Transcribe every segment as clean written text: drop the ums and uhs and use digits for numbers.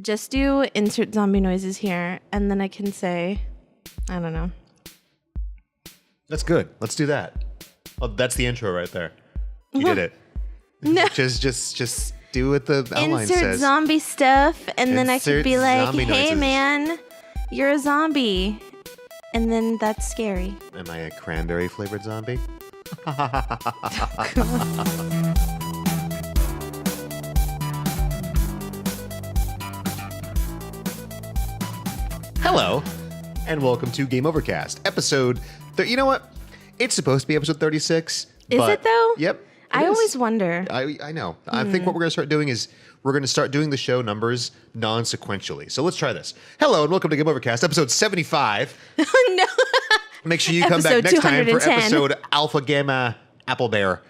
Just do insert zombie noises here, and then I can say, I don't know. That's good. Let's do that. Oh, that's the intro right there. You did it. No. Just do what the outline Insert says. zombie stuff, and then I could be like, zombie hey, noises. man, you're a zombie. And then that's scary. Am I a cranberry flavored zombie? Hello, and welcome to Game Overcast, episode... You know what? It's supposed to be episode 36. Is it, though? Yep. I always wonder. I know. I think what we're going to start doing is we're going to start doing the show numbers non-sequentially. So let's try this. Hello, and welcome to Game Overcast, episode 75. No. Make sure you come back next time for episode Alpha Gamma Apple Bear.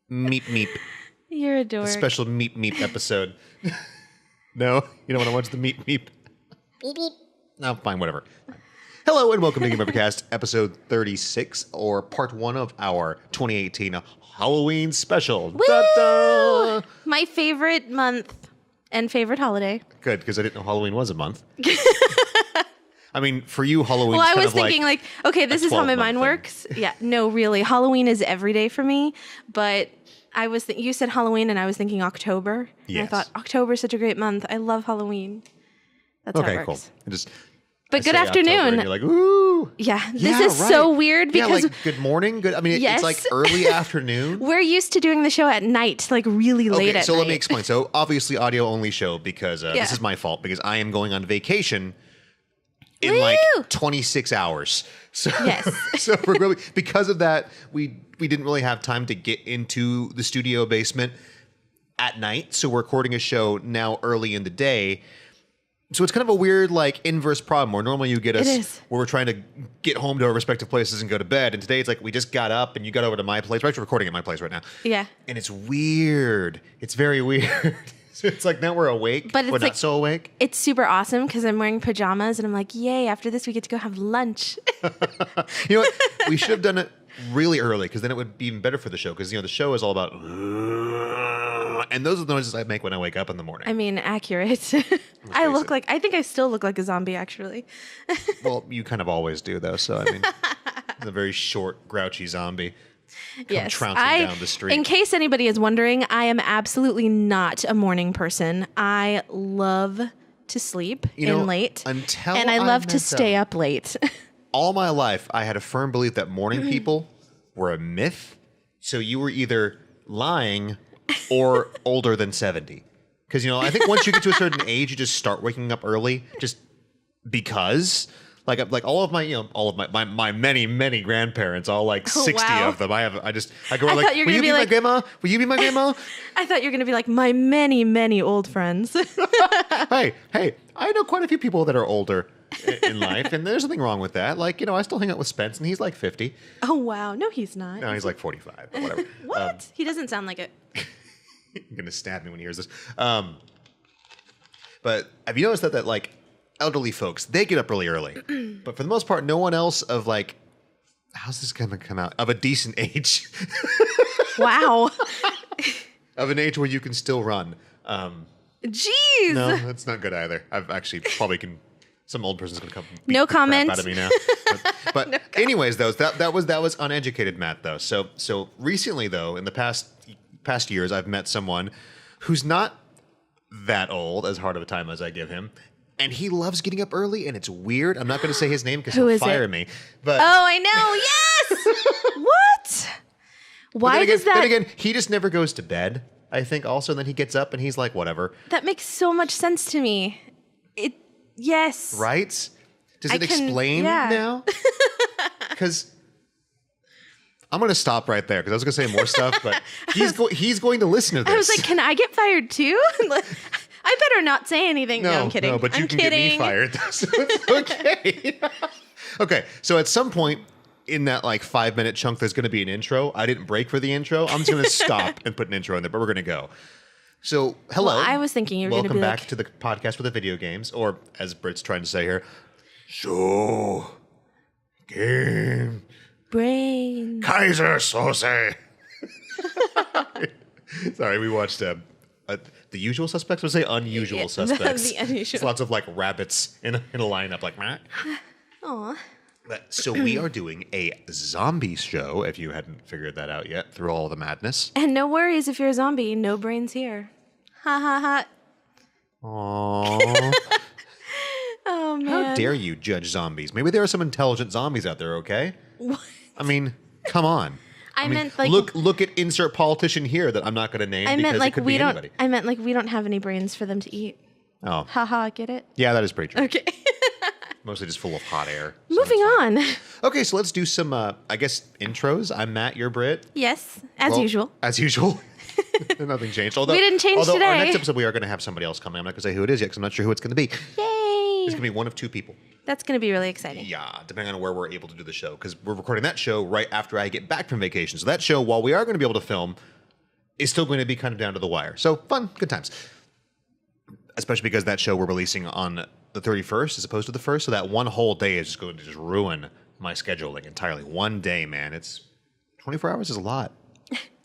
Meep Meep. You're a dork. A special Meep Meep episode. No? You don't want to watch the Meep Meep? Beep beep. No, fine, whatever. Hello and welcome to Game Overcast, episode 36, or part 1 of our 2018 Halloween special. Woo! Da-da! My favorite month and favorite holiday. Good, because I didn't know Halloween was a month. I mean, for you, Halloween. Well, I was thinking like, okay, this is how my 12-month mind thing. works. Yeah, no, really, Halloween is every day for me. But I was you said Halloween, and I was thinking October. And I Yes. thought October is such a great month. I love Halloween. That's how Okay, it cool. works. But good afternoon. You're like, ooh. Yeah, this is so weird because like, good morning. Good. I mean, Yes. it's like early afternoon. we're used to doing the show at night, like really late at So night. let me explain. So obviously, audio only show because this Yeah. is my fault because I am going on vacation in Woo! like 26 hours. So Yes. so we're really, because of that, we didn't really have time to get into the studio basement at night. So we're recording a show now early in the day. So it's kind of a weird, like, inverse problem where normally you get us It is. where we're trying to get home to our respective places and go to bed. And today it's like we just got up and you got over to my place. We're actually recording at my place right now. Yeah. And it's weird. It's very weird. So it's like now we're awake, But it's we're like- not so awake. It's super awesome because I'm wearing pajamas and I'm like, yay, after this we get to go have lunch. You know what? We should have done it really early because then it would be even better for the show because, the show is all about... And those are the noises I make when I wake up in the morning. I mean, accurate. I think I still look like a zombie, actually. Well, you kind of always do, though. So, I mean, it's a very short, grouchy zombie. Yes. trouncing down the street. In case anybody is wondering, I am absolutely not a morning person. I love to sleep in late. Until and I love to stay up late. All my life, I had a firm belief that morning people were a myth. So you were either lying or older than 70. Because, I think once you get to a certain age, you just start waking up early just because. Like all of my many, many grandparents, all like 60 wow. of them. I go I like, thought you were will gonna you be be my like- grandma? Will you be my grandma? I thought you were going to be like my many, many old friends. Hey, I know quite a few people that are older in life, and there's nothing wrong with that. Like, I still hang out with Spence, and he's like 50. Oh, wow. No, he's not. No, he's like 45, but whatever. What? He doesn't sound like it. He's going to stab me when he hears this. But have you noticed that like, elderly folks, they get up really early. But for the most part, no one else of like, how's this going to come out? Of a decent age. Wow. Of an age where you can still run. Jeez. No, that's not good either. I've actually probably can... Some old person's going to come beat No the crap comment. out of me now. But anyways, though, that was uneducated Matt, though. So recently, though, in the past years, I've met someone who's not that old, as hard of a time as I give him, and he loves getting up early, and it's weird. I'm not going to say his name because Who he'll is fire it? me. But Oh, I know. Yes. What? Why then again, does that? Then again, he just never goes to bed. I think also, and then he gets up and he's like, whatever. That makes so much sense to me. Yes. Right? Does it explain yeah. now? Because I'm going to stop right there because I was going to say more stuff, but he's going to listen to this. I was like, can I get fired too? I better not say anything. No, I'm kidding. No, but you I'm can kidding. get me fired. So it's okay. Okay, so at some point in that like 5-minute chunk, there's going to be an intro. I didn't break for the intro. I'm just going to stop and put an intro in there, but we're going to go. So, hello. Well, I was thinking you were going to be Welcome back like, to the podcast with the video games, or as Brit's trying to say here, show game brain. Kaiser Sose. Sorry, we watched a the usual suspects would say unusual suspects. The unusual. It's lots of like rabbits in a lineup, like. Meh. Aw. So we are doing a zombie show, if you hadn't figured that out yet, through all the madness. And no worries if you're a zombie, no brains here. Ha ha ha. Aww. Oh, man. How dare you judge zombies? Maybe there are some intelligent zombies out there, okay? What? I mean, come on. I meant like look at insert politician here that I'm not going to name because it could be anybody. I meant like we don't have any brains for them to eat. Oh. Haha, get it? Yeah, that is pretty true. Okay. Mostly just full of hot air. So Moving on. Okay, so let's do some, I guess, intros. I'm Matt, you're Brit. Yes, as usual. As usual. Nothing changed. Although, We didn't change Our today. next episode, we are going to have somebody else coming. I'm not going to say who it is yet because I'm not sure who it's going to be. Yay! It's going to be one of two people. That's going to be really exciting. Yeah, depending on where we're able to do the show. Because we're recording that show right after I get back from vacation. So that show, while we are going to be able to film, is still going to be kind of down to the wire. So fun, good times. Especially because that show we're releasing on the 31st as opposed to the 1st. So that one whole day is just going to just ruin my scheduling entirely. One day, man. It's 24 hours is a lot.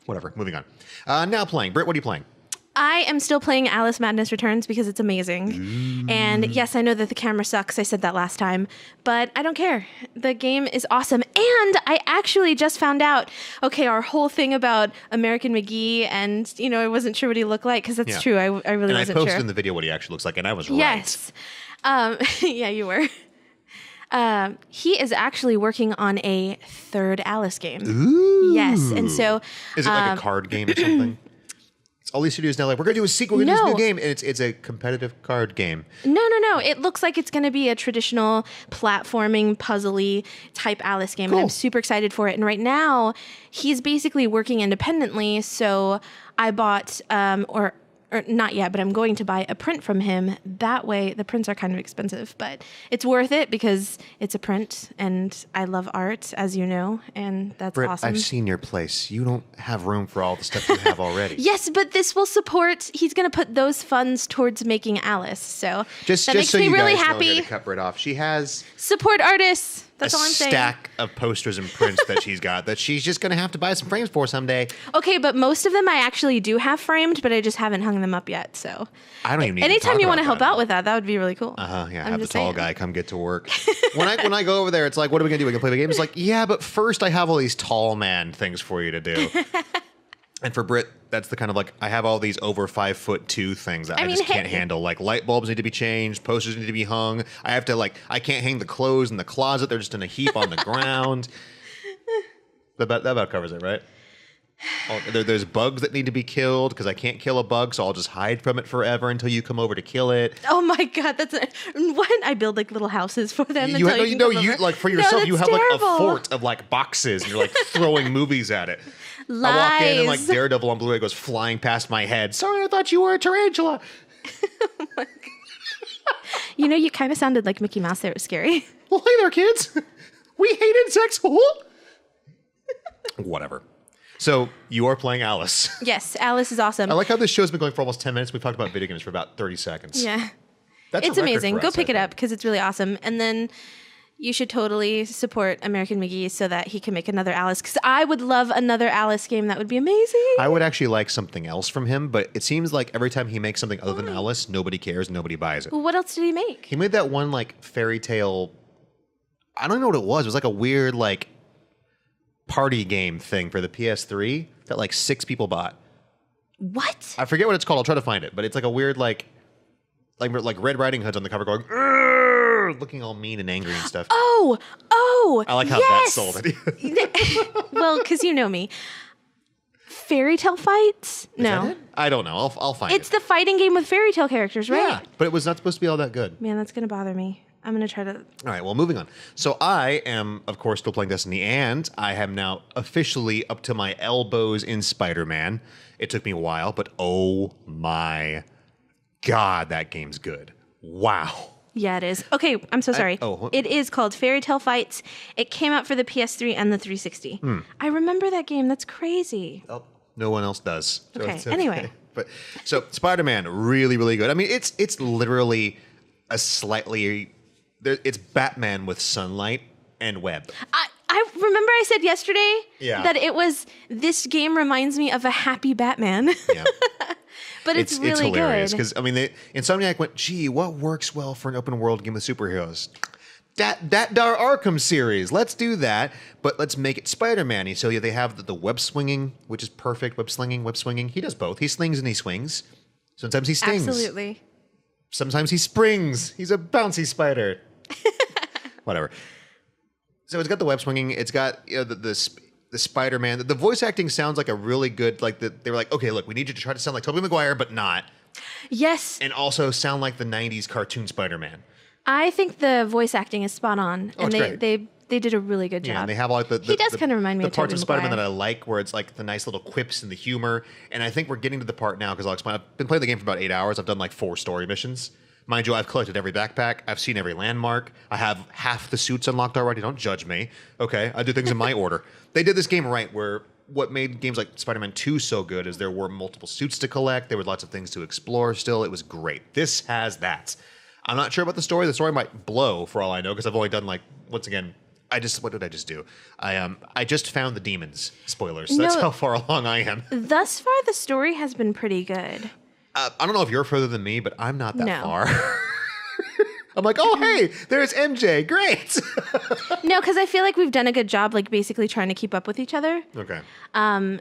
Whatever, moving on. Now playing. Britt, what are you playing? I am still playing Alice Madness Returns because it's amazing. And yes, I know that the camera sucks. I said that last time, but I don't care. The game is awesome. And I actually just found out, okay, our whole thing about American McGee and, I wasn't sure what he looked like because that's true. I really wasn't sure. And I posted in the video what he actually looks like, and I was right. Yes. Yeah, you were. He is actually working on a third Alice game. Ooh. Yes. And so... Is it like a card game or something? All these studios now like, we're going to do a sequel, we're going to do this new game, and it's a competitive card game. No. It looks like it's going to be a traditional platforming, puzzly type Alice game, Cool. and I'm super excited for it. And right now, he's basically working independently, so I bought, or not yet, but I'm going to buy a print from him. That way, the prints are kind of expensive, but it's worth it because it's a print, and I love art, as you know, and that's Britt, awesome. I've seen your place. You don't have room for all the stuff you have already. Yes, but this will support. He's going to put those funds towards making Alice, so Just that makes so me you really guys know, happy. here to cut Britt off, she has Support artists. That's all I'm saying. a stack of posters and prints that she's got that she's just going to have to buy some frames for someday. Okay, but most of them I actually do have framed, but I just haven't hung them up yet. So I don't even need anytime to you talk want to about help out with that would be really cool. Yeah, I'm have the just tall saying. guy come get to work. When I go over there, it's like, what are we going to do? We can play the game? It's like, yeah, but first I have all these tall man things for you to do. And for Britt, that's the kind of like, I have all these over 5'2" things that I just can't handle. Like light bulbs need to be changed, posters need to be hung. I have to I can't hang the clothes in the closet. They're just in a heap on the ground. That about covers it, right? There's bugs that need to be killed because I can't kill a bug, so I'll just hide from it forever until you come over to kill it. Oh my god, what? I build like little houses for them. You over. like for yourself, No, you have terrible. like a fort of like boxes, and you're like throwing movies at it. Lies. I walk in and like Daredevil on Blu-ray goes flying past my head. Sorry, I thought you were a tarantula. You kind of sounded like Mickey Mouse there. It was scary. Well, hey there, kids. We hate insects. Whatever. So you are playing Alice. Yes, Alice is awesome. I like how this show's been going for almost 10 minutes. We've talked about video games for about 30 seconds. Yeah. That's It's a record amazing. for Go us, pick I it up think. because it's really awesome. And then you should totally support American McGee so that he can make another Alice. Because I would love another Alice game. That would be amazing. I would actually like something else from him, but it seems like every time he makes something other than Alice, nobody cares, nobody buys it. Well, what else did he make? He made that one like fairy tale. I don't know what it was. It was like a weird like party game thing for the PS3 that like 6 people bought. What? I forget what it's called. I'll try to find it, but it's like a weird like Red Riding Hood's on the cover going, "Urgh," looking all mean and angry and stuff. Oh, I like how yes! that sold it. Well, because you know me. Fairy tale fights? Is that it? I don't know. I'll find It's it. the fighting game with fairy tale characters, right? Yeah, but it was not supposed to be all that good. Man, that's going to bother me. I'm going to try to... All right, well, moving on. So I am, of course, still playing Destiny, and I am now officially up to my elbows in Spider-Man. It took me a while, but oh my God, that game's good. Wow. Yeah, it is. Okay, I'm so sorry. It is called Fairy Tale Fights. It came out for the PS3 and the 360. I remember that game. That's crazy. Oh, no one else does. So Okay, it's anyway. But so Spider-Man, really, really good. I mean, it's literally a slightly... It's Batman with sunlight and web. I remember I said yesterday Yeah. that this game reminds me of a happy Batman. Yeah. But it's really hilarious good. because I mean, Insomniac went, "Gee, what works well for an open world game with superheroes? That Arkham series. Let's do that, but let's make it Spider-Man-y." So yeah, they have the web swinging, which is perfect. Web swinging. He does both. He slings and he swings. Sometimes he stings. Absolutely. Sometimes he springs. He's a bouncy spider. Whatever. So it's got the web swinging. It's got the Spider-Man. The voice acting sounds like a really good, they were like, okay, look, we need you to try to sound like Tobey Maguire, but not. Yes. And also sound like the 90s cartoon Spider-Man. I think the voice acting is spot on. Oh, and it's great. they did a really good job. Yeah, and they have like he does kind of remind me the of parts Tobey of Spider-Man Maguire. that I like, where it's like the nice little quips and the humor. And I think we're getting to the part now, because I'll explain. I've been playing the game for about 8 hours. I've done like 4 story missions. Mind you, I've collected every backpack. I've seen every landmark. I have half the suits unlocked already. Don't judge me. Okay, I do things in my order. They did this game right, where what made games like Spider-Man 2 so good is there were multiple suits to collect. There were lots of things to explore still. It was great. This has that. I'm not sure about the story. The story might blow for all I know, because I've only done once again, what did I just do? I just found the demons. Spoilers. That's how far along I am. Thus far, the story has been pretty good. I don't know if you're further than me, but I'm not that No. far. I'm like, oh, hey, there's MJ. Great. No, because I feel like we've done a good job, basically trying to keep up with each other. Okay.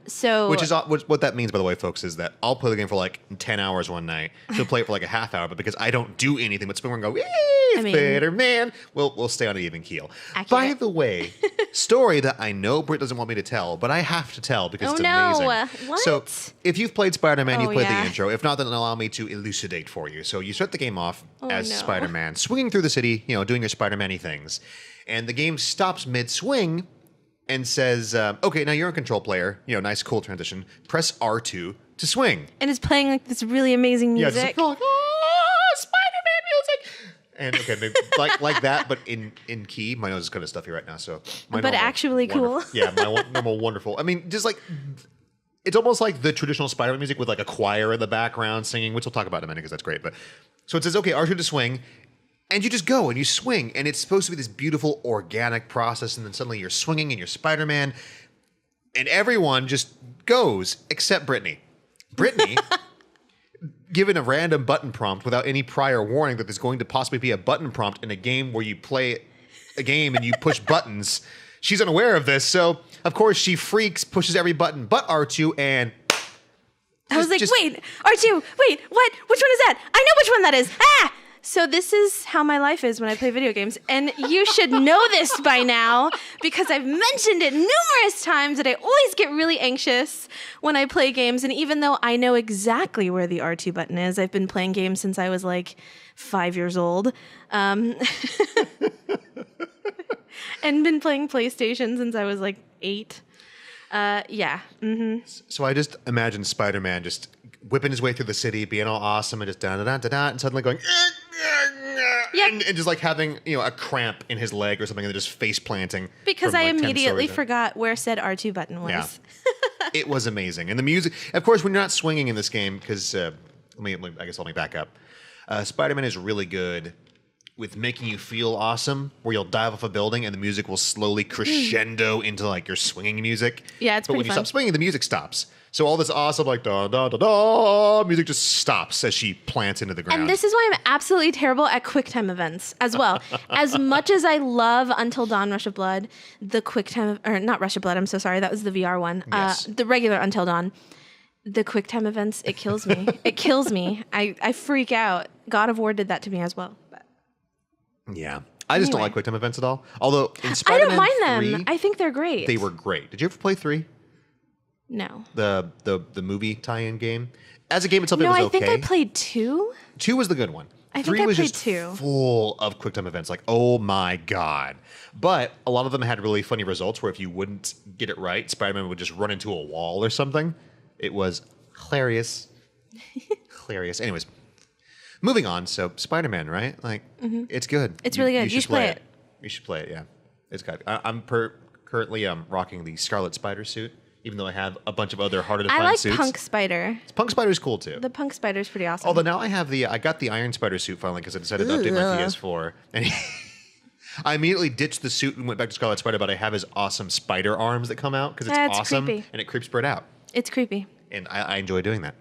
So Which is what that means, by the way, folks, is that I'll play the game for 10 hours one night. She'll play it for a half hour, but because I don't do anything but spin around and go, yay, Spider-Man, we'll stay on an even keel. Accurate. By the way, story that I know Brit doesn't want me to tell, but I have to tell because it's amazing. What? So if you've played Spider-Man, you've played yeah. the intro. If not, then allow me to elucidate for you. So you start the game off as no. Spider-Man, swinging through the city, doing your Spider-Man-y things. And the game stops mid-swing and says, okay, now you're a control player. Nice, cool transition. Press R2 to swing. And it's playing this really amazing music. Yeah, just Spider-Man music. And okay, maybe, like that, but in key. My nose is kind of stuffy right now, so. Actually cool. Yeah, my normal wonderful. I mean, just it's almost like the traditional Spider-Man music with a choir in the background singing, which we'll talk about in a minute because that's great. But so it says, okay, R2 to swing. And you just go and you swing, and it's supposed to be this beautiful organic process, and then suddenly you're swinging and you're Spider-Man, and everyone just goes except Brittany. Brittany, given a random button prompt without any prior warning that there's going to possibly be a button prompt in a game where you play a game and you push buttons, she's unaware of this, so of course she freaks, pushes every button but R2, and I was like, wait, R2, wait, what? Which one is that? I know which one that is. Ah! So this is how my life is when I play video games. And you should know this by now because I've mentioned it numerous times that I always get really anxious when I play games. And even though I know exactly where the R2 button is, I've been playing games since I was 5 years old. And been playing PlayStation since I was 8. Yeah. Mm-hmm. So I just imagine Spider-Man just whipping his way through the city, being all awesome, and just da-da-da-da-da, and suddenly going, Yep. and just having, a cramp in his leg or something, and then just face planting. Because from, I 10 immediately stories in. forgot where said R2 button was. Yeah. It was amazing. And the music, of course, when you're not swinging in this game, because, I guess let me back up. Spider-Man is really good with making you feel awesome, where you'll dive off a building and the music will slowly crescendo into your swinging music. Yeah, it's But pretty when you fun. stop swinging, the music stops. So all this awesome da da da da music just stops as she plants into the ground. And this is why I'm absolutely terrible at QuickTime events as well. As much as I love Until Dawn Rush of Blood, the QuickTime, or not Rush of Blood, I'm so sorry, that was the VR one. Yes. The regular Until Dawn. The QuickTime events, it kills me. It kills me. I freak out. God of War did that to me as well. But Yeah. I just don't like QuickTime events at all. Although in I Spider-Man don't mind 3, them. I think they're great. they were great. Did you ever play 3? No. The movie tie-in game? As a game itself, No, it was I okay. think I played 2. 2 was the good one. I think 3 I was played just 2. full of QuickTime events. Oh my God. But a lot of them had really funny results where if you wouldn't get it right, Spider-Man would just run into a wall or something. It was hilarious. Hilarious. Anyways, moving on. So Spider-Man, right? It's good. It's really good. You should play it. You should play it, yeah. It's good. I'm currently rocking the Scarlet Spider suit, even though I have a bunch of other harder to I find like suits. Punk Spider. Punk Spider's cool too. The Punk Spider's pretty awesome. Although now I got the Iron Spider suit finally because I decided to update my PS4. And I immediately ditched the suit and went back to Scarlet Spider, but I have his awesome spider arms that come out because it's That's awesome creepy. and it creeps Brit out. It's creepy. And I enjoy doing that.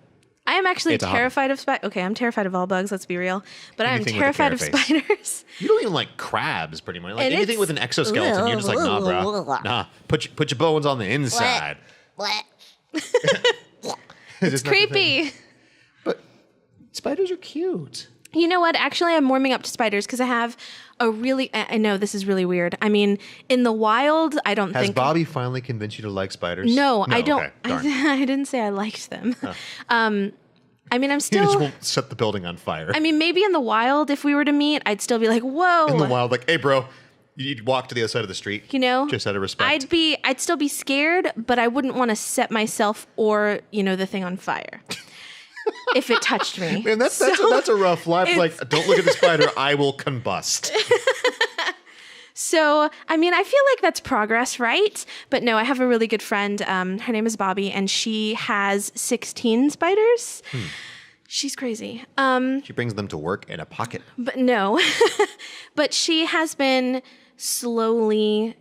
I am actually It's a hobby. terrified of spiders. Okay, I'm terrified of all bugs, let's be real. But I am Anything with a terrified of carrot face. spiders. You don't even like crabs, pretty much. Like And anything it's- with an exoskeleton, you're just like, nah, bro. Nah, put your bones on the inside. It's creepy. But spiders are cute. You know what? Actually, I'm warming up to spiders because I have a really... I know this is really weird. I mean, in the wild, I don't Has think... Bobby finally convinced you to like spiders? No, I don't. Okay, darn. I didn't say I liked them. I mean, I'm You just still... won't set the building on fire. I mean, maybe in the wild, if we were to meet, I'd still be like, whoa. In the wild, like, hey, bro, you'd walk to the other side of the street. You know? Just out of respect. I'd still be scared, but I wouldn't want to set myself or, the thing on fire. If it touched me. Man, that's a rough life. Like, don't look at the spider, I will combust. So, I mean, I feel like that's progress, right? But no, I have a really good friend. Her name is Bobby, and she has 16 spiders. She's crazy. She brings them to work in a pocket. But no. But she has been slowly,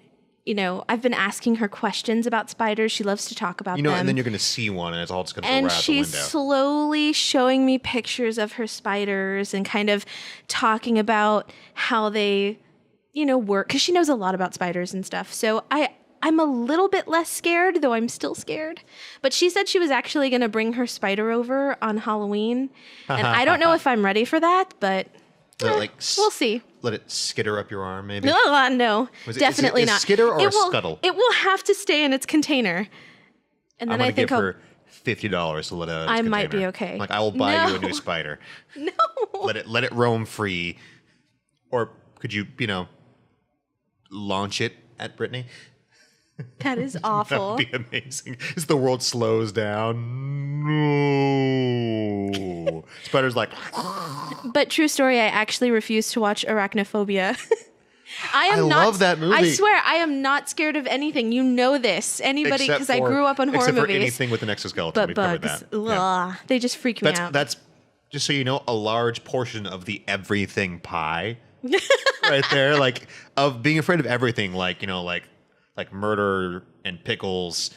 I've been asking her questions about spiders. She loves to talk about them. And then you're going to see one, and it's all just going to go And right out the window. she's slowly showing me pictures of her spiders and kind of talking about how they, work. Because she knows a lot about spiders and stuff. So I'm a little bit less scared, though I'm still scared. But she said she was actually going to bring her spider over on Halloween. And I don't know if I'm ready for that, but we'll see. Let it skitter up your arm, maybe? No, definitely is not. skitter or it a will, scuttle? It will have to stay in its container. And then I'm I going to think give her $50 to let out of its I might be container. okay. Like, I will buy you a No. new spider. No. Let it roam free. Or could you, launch it at Brittany? That is That awful. would be amazing. As the world slows down. No. Spider's like, But true story, I actually refuse to watch Arachnophobia. I love that movie. I swear, I am not scared of anything. You know this. Anybody, except because I for- grew up on horror except for movies. anything with an exoskeleton. But We've covered bugs, that. Yeah. ugh, they just freak me out. That's just so you know, a large portion of the everything pie right there, like of being afraid of everything, like murder and pickles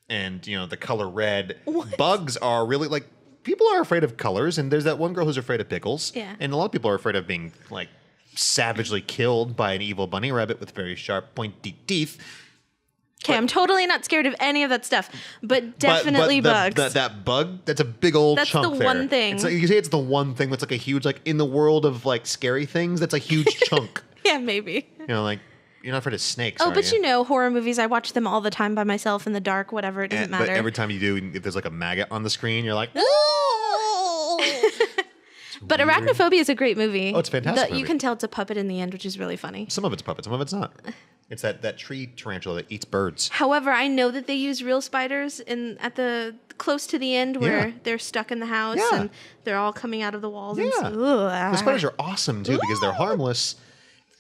and the color red. What? Bugs are really like people are afraid of colors, and there's that one girl who's afraid of pickles. Yeah. And a lot of people are afraid of being like savagely killed by an evil bunny rabbit with very sharp pointy teeth. Okay, I'm totally not scared of any of that stuff, but definitely bugs. That bug, that's a big old That's chunk the there. one thing. It's like, you say it's the one thing that's like a huge, like in the world of like scary things, that's a huge chunk. Yeah, maybe. Like you're not afraid of snakes, Oh, are but you? horror movies, I watch them all the time by myself in the dark, whatever, it doesn't But matter. every time you do, if there's like a maggot on the screen, you're like, But Arachnophobia is a great movie. Oh, it's a fantastic You movie. can tell it's a puppet in the end, which is really funny. some of it's puppet, some of it's not. It's that tree tarantula that eats birds. However, I know that they use real spiders at the close to the end where Yeah. they're stuck in the house Yeah. and they're all coming out of the walls. Yeah. And so, The spiders are awesome too because they're harmless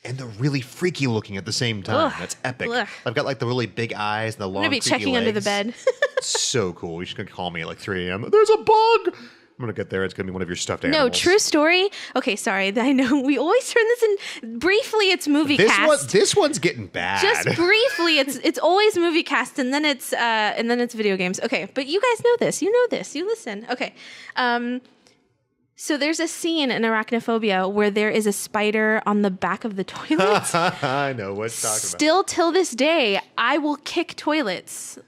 and they're really freaky looking at the same time. Ugh. That's epic. Ugh. I've got like the really big eyes and the long I'm gonna be creepy checking under the legs. bed. So cool. You should call me at like 3 a.m. There's a bug. I'm gonna get there. It's gonna be one of your stuffed animals. No, true story. Okay, sorry. I know we always turn this in briefly. It's movie cast. This one's getting bad. Just briefly, it's always movie cast, and then it's video games. Okay, but you guys know this. You know this. You listen. Okay. So there's a scene in Arachnophobia where there is a spider on the back of the toilet. I know what you're talking Still till this day, I will kick toilets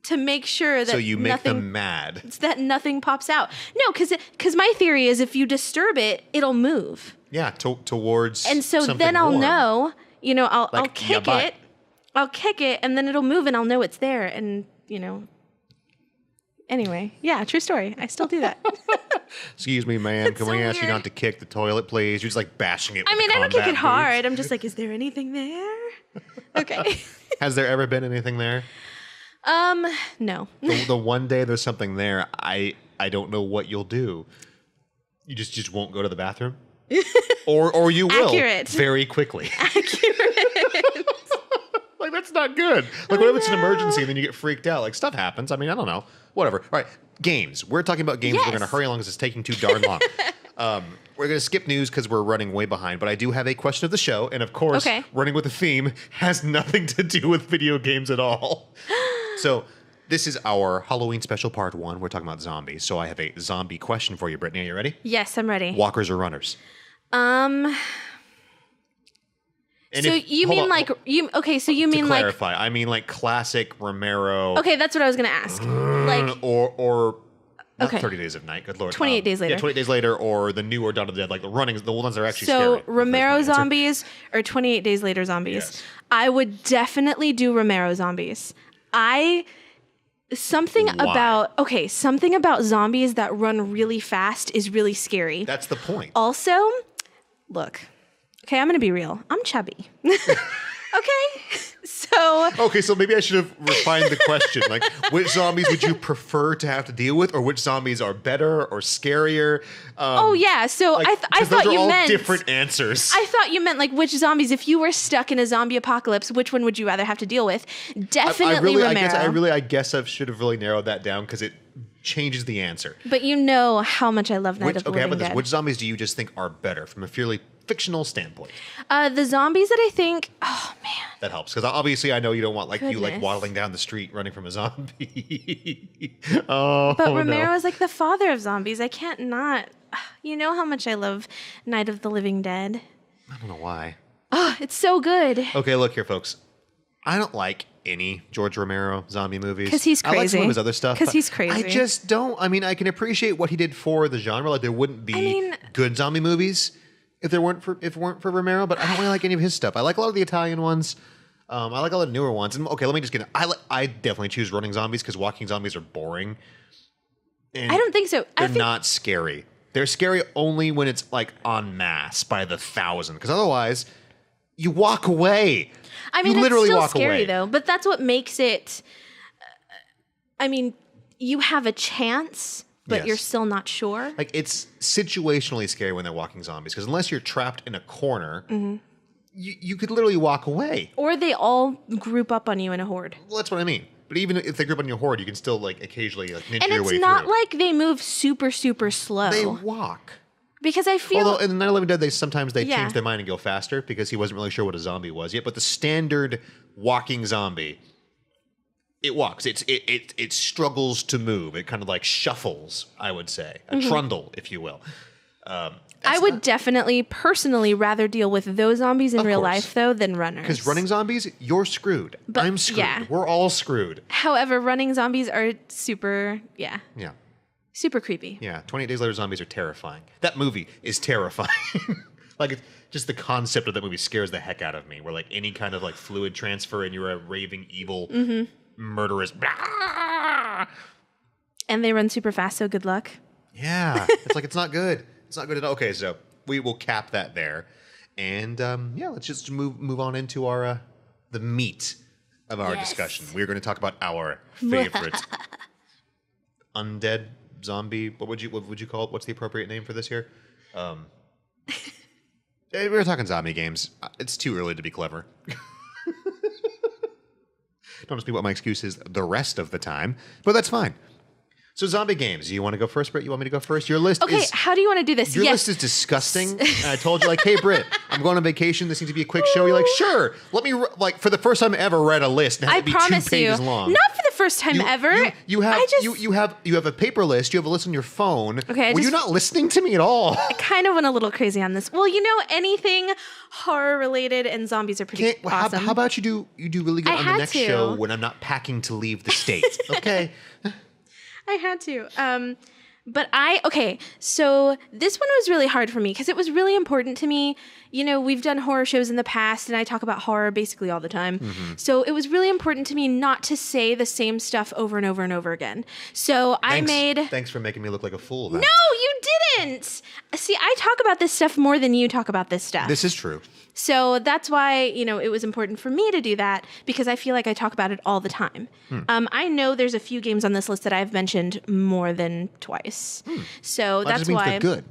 to make sure that about. So you make nothing, them mad. that nothing pops out. No, because my theory is if you disturb it, it'll move. Yeah, towards. And so something then I'll warm. know, I'll Like kick your butt. it. I'll kick it and then it'll move and I'll know it's there. And, anyway, yeah, true story. I still do that. Excuse me, ma'am. It's Can so we ask you weird. not to kick the toilet, please? You're just like bashing it. I with mean, the I don't kick combat it hard. boots. I'm just like, is there anything there? Okay. Has there ever been anything there? No. The one day there's something there, I don't know what you'll do. You just won't go to the bathroom, or you will Accurate. very quickly. Accurate. Like that's not good. Like what if it's an emergency and then you get freaked out? Like stuff happens. I mean, I don't know. Whatever. All right, games. We're talking about games. Yes. We're going to hurry along because it's taking too darn long. We're going to skip news because we're running way behind. But I do have a question of the show, and of course, Okay. running with the theme has nothing to do with video games at all. So This is our Halloween special part 1. We're talking about zombies. So I have a zombie question for you, Brittany. Are you ready? Yes, I'm ready. Walkers or runners? And so you mean like you? Okay, so you mean like clarify? I mean like classic Romero. Okay, that's what I was gonna ask. Like or not Okay. 30 Days of Night. Good lord. 28 Days Later. Yeah, 28 Days Later, or the new or Dawn of the Dead, like the ones that are actually so scary. Romero That's my answer. zombies or 28 Days Later zombies. Yes. I would definitely do Romero zombies. Something Why? about zombies that run really fast is really scary. That's the point. Also, look, okay, I'm gonna be real. I'm chubby. Okay, So maybe I should have refined the question. Like, which zombies would you prefer to have to deal with, or which zombies are better or scarier? oh yeah. So Like, I 'cause thought those are you all meant different answers. I thought you meant like which zombies, if you were stuck in a zombie apocalypse, which one would you rather have to deal with? Definitely Romero. I guess I should have really narrowed that down because it changes the answer. But you know how much I love Night of the How Living about this? Dead. Which zombies do you just think are better from a purely fictional standpoint? The zombies that I think, oh man. That helps because obviously I know you don't want you like Goodness. waddling down the street running from a zombie. Oh, But Romero no. is like the father of zombies. I can't not. You know how much I love Night of the Living Dead. I don't know why. Oh, it's so good. Okay, look here, folks. I don't like any George Romero zombie movies. 'Cause he's I like some crazy. of his other stuff. 'Cause but he's crazy. I just don't. I mean, I can appreciate what he did for the genre. Like there wouldn't be mean- good zombie movies if it weren't for Romero. But I don't really like any of his stuff. I like a lot of the Italian ones. I like all the newer ones. And okay, let me just get. I definitely choose running zombies because walking zombies are boring. And I don't think so. they're not scary. They're scary only when it's like en masse by the thousand. Because otherwise, you walk away. I mean, you literally it's still walk scary away. though. But that's what makes it. I mean, you have a chance, but Yes. you're still not sure. Like it's situationally scary when they're walking zombies because unless you're trapped in a corner, you could literally walk away. Or they all group up on you in a horde. Well, that's what I mean. But even if they group on your horde, you can still like occasionally like ninja And your it's way not through. like they move super, super slow. They walk. Because I feel Although in the Night of the Living Dead, they sometimes Yeah. change their mind and go faster because he wasn't really sure what a zombie was yet. But the standard walking zombie, it walks. It struggles to move. It kind of like shuffles, I would say, a trundle, if you will. I would definitely, personally, rather deal with those zombies in real course. life, though, than runners. Because running zombies, you're screwed. But- I'm screwed. yeah. We're all screwed. However, running zombies are super creepy. Yeah. 28 Days Later zombies are terrifying. That movie is terrifying. Like, it's just the concept of that movie scares the heck out of me. Where, like, any kind of, like, fluid transfer and you're a raving, evil, murderous... And they run super fast, so good luck. Yeah. It's like, it's not good. It's not good at all. Okay, so we will cap that there. And, let's just move on into our the meat of our discussion. We're going to talk about our favorite undead zombie. What would you call it? What's the appropriate name for this here? We're talking zombie games. It's too early to be clever. Don't ask me what my excuse is the rest of the time, but that's fine. So zombie games. You want to go first, Britt? You want me to go first? Your list Okay, is... how do you want to do this? Your Yes. list is disgusting. And I told you, like, hey, Britt, I'm going on vacation. This needs to be a quick show. You're like, sure. Let me, like, for the first time ever, read a list and have I it be promise 2 you, pages long. not for the first time ever. You have I just you have a paper list. You have a list on your phone. Okay, Were you not listening to me at all? kind of went a little crazy on this. Well, you know, anything horror related and zombies are pretty awesome. How about you do really good I on the had next to. show when I'm not packing to leave the state? Okay. I had to. So this one was really hard for me because it was really important to me. You know, we've done horror shows in the past and I talk about horror basically all the time. So it was really important to me not to say the same stuff over and over and over again. So Thanks for making me look like a fool. Then. No, you didn't. See, I talk about this stuff more than you talk about this stuff. This is true. So that's why, you know, it was important for me to do that because I feel like I talk about it all the time. I know there's a few games on this list that I've mentioned more than twice. So That that's just means why. they're good.